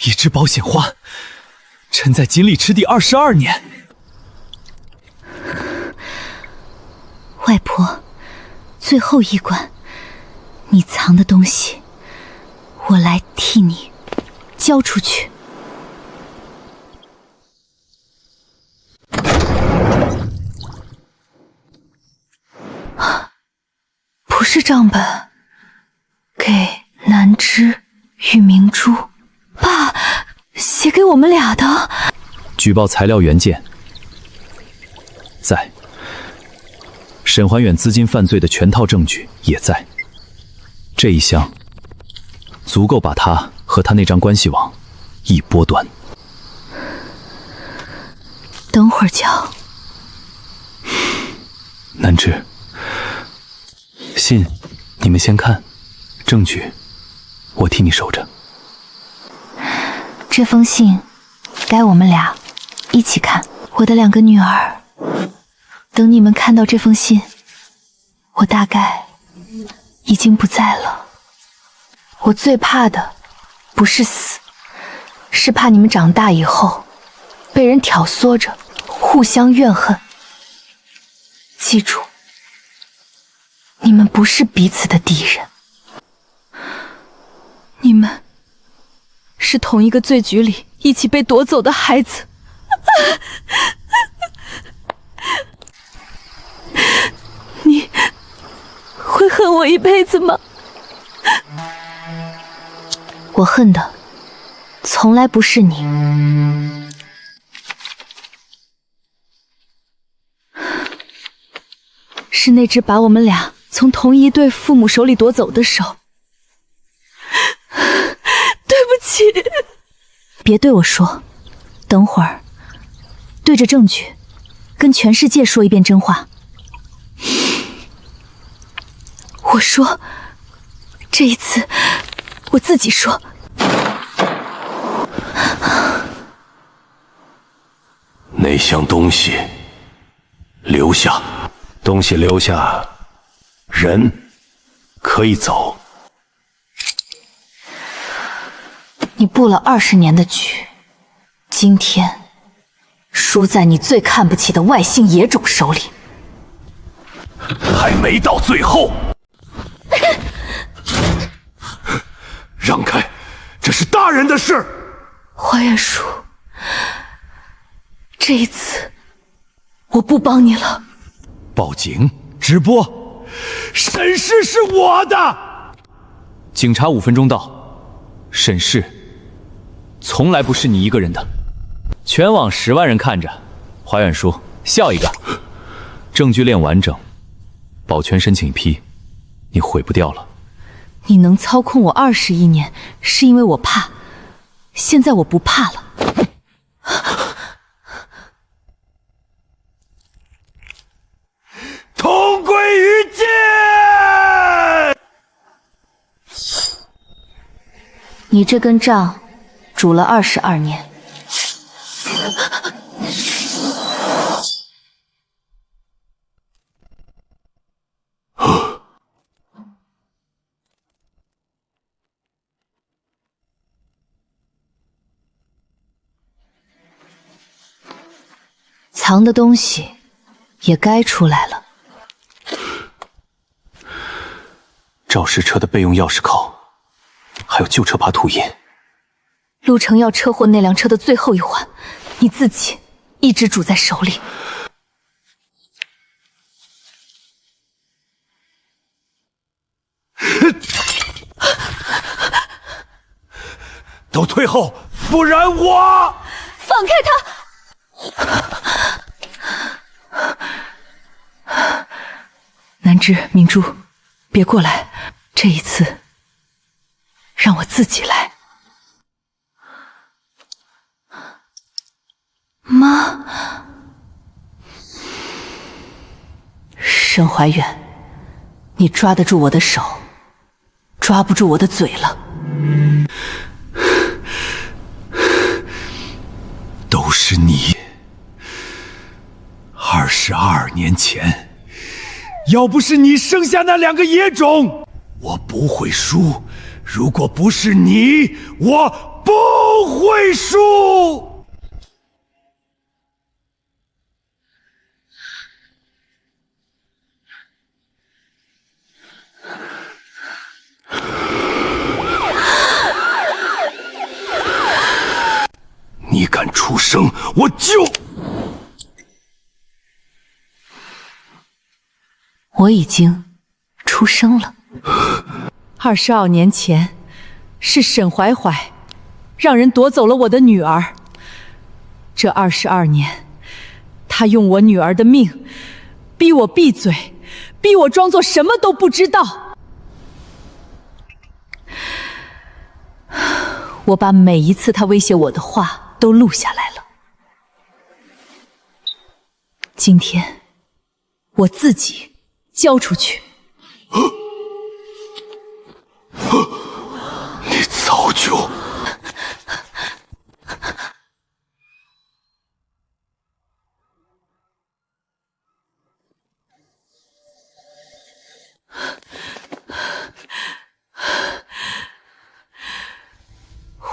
一只保险花，沉在锦鲤池底22年。外婆，最后一关，你藏的东西，我来替你交出去。不是账本，给南枝与明珠，爸写给我们俩的。举报材料原件在，沈怀远资金犯罪的全套证据也在。这一箱足够把他和他那张关系网一波端。等会儿交。南枝，信你们先看，证据我替你守着。这封信该我们俩一起看。我的2个女儿，等你们看到这封信，我大概已经不在了。我最怕的不是死，是怕你们长大以后被人挑唆着互相怨恨。记住，你们不是彼此的敌人，你们是同一个醉局里一起被夺走的孩子。你会恨我一辈子吗？我恨的从来不是你。是那只把我们俩从同一对父母手里夺走的手。对不起。别对我说，等会儿对着证据跟全世界说一遍真话。我说，这一次我自己说。那箱东西留下。东西留下，人可以走。你布了20年的局，今天输在你最看不起的外星野种手里。还没到最后。让开，这是大人的事。花月叔，这一次我不帮你了。报警直播，审视是我的。警察5分钟到，审视从来不是你一个人的，全网10万人看着。华远叔，笑一个。证据链完整，保全申请一批，你毁不掉了。你能操控我21年，是因为我怕，现在我不怕了。同归于尽！你这根账煮了22年。藏的东西也该出来了。肇事车的备用钥匙扣，还有旧车把土印。陆程耀车祸那辆车的最后一环，你自己一直煮在手里。都退后，不然我……放开他！南枝、明珠，别过来，这一次让我自己来。妈，沈怀远，你抓得住我的手，抓不住我的嘴了。都是你！22年前，要不是你生下那2个野种，我不会输。如果不是你，我不会输。你敢出声，我就……我已经出生了。22年前，是沈怀怀让人夺走了我的女儿。这22年，他用我女儿的命，逼我闭嘴，逼我装作什么都不知道。我把每一次他威胁我的话都录下来了。今天，我自己交出去。你早就……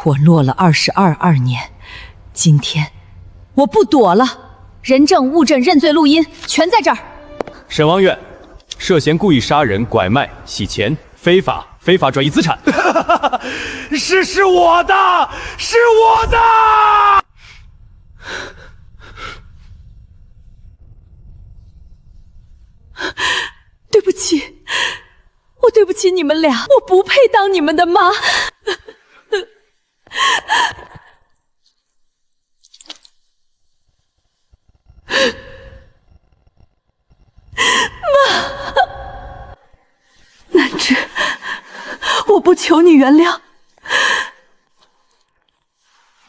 我落了22年，今天我不躲了，人证、物证、认罪录音全在这儿。沈王院涉嫌故意杀人、拐卖、洗钱、非法转移资产。是我的，是我的。对不起，我对不起你们俩，我不配当你们的妈。妈，南枝，我不求你原谅。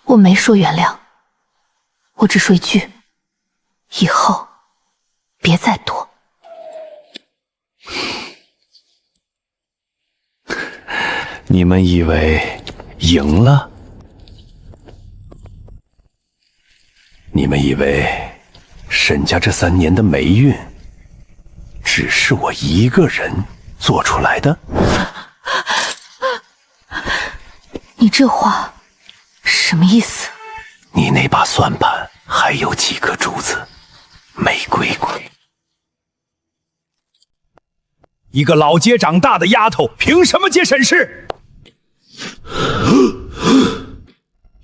我没说原谅，我只说一句，以后别再躲。你们以为赢了？你们以为沈家这3年的霉运，只是我一个人做出来的？你这话什么意思？你那把算盘还有几颗珠子没归过？一个老街长大的丫头，凭什么接沈氏？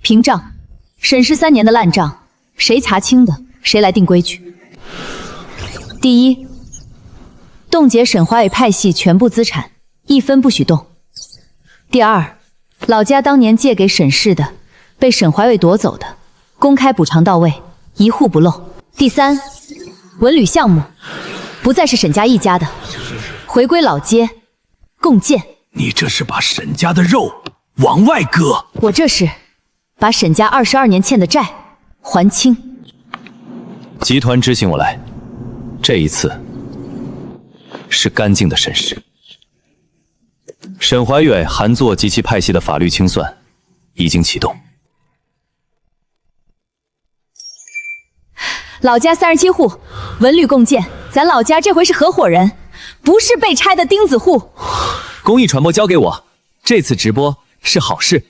凭账，沈氏3年的烂账，谁查清的，谁来定规矩。第一，冻结沈华伟派系全部资产，1分不许动。第二，老家当年借给沈氏的，被沈怀伟夺走的，公开补偿到位，一户不漏。第三，文旅项目不再是沈家一家的，回归老街，共建。你这是把沈家的肉往外割。我这是把沈家22年欠的债还清。集团执行我来，这一次是干净的审视。沈怀远、韩作及其派系的法律清算已经启动。老家37户，文旅共建，咱老家这回是合伙人，不是被拆的钉子户。公益传播交给我，这次直播是好事。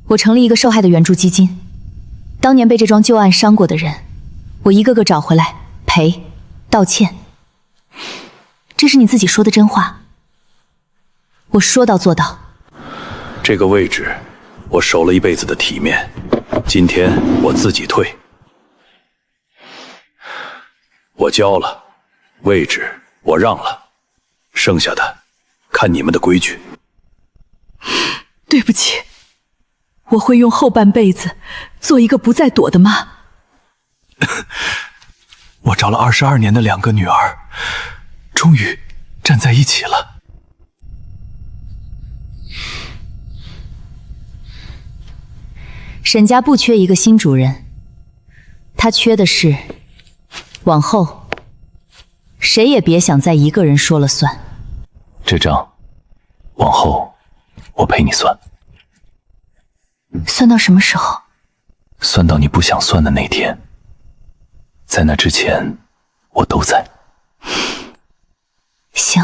我成立一个受害的援助基金，当年被这桩旧案伤过的人，我一个个找回来赔道歉。这是你自己说的真话，我说到做到。这个位置我守了一辈子的体面，今天我自己退。我交了，位置我让了，剩下的看你们的规矩。对不起，我会用后半辈子做一个不再躲的妈。我找了22年的2个女儿，终于站在一起了。沈家不缺一个新主人，他缺的是往后谁也别想再一个人说了算。这账往后我陪你算，算到什么时候？算到你不想算的那天。在那之前我都在。行。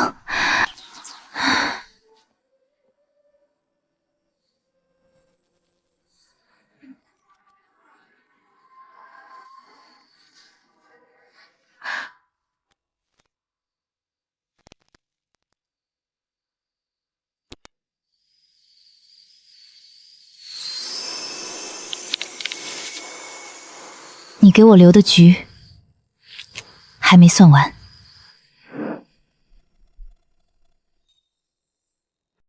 你给我留的局还没算完。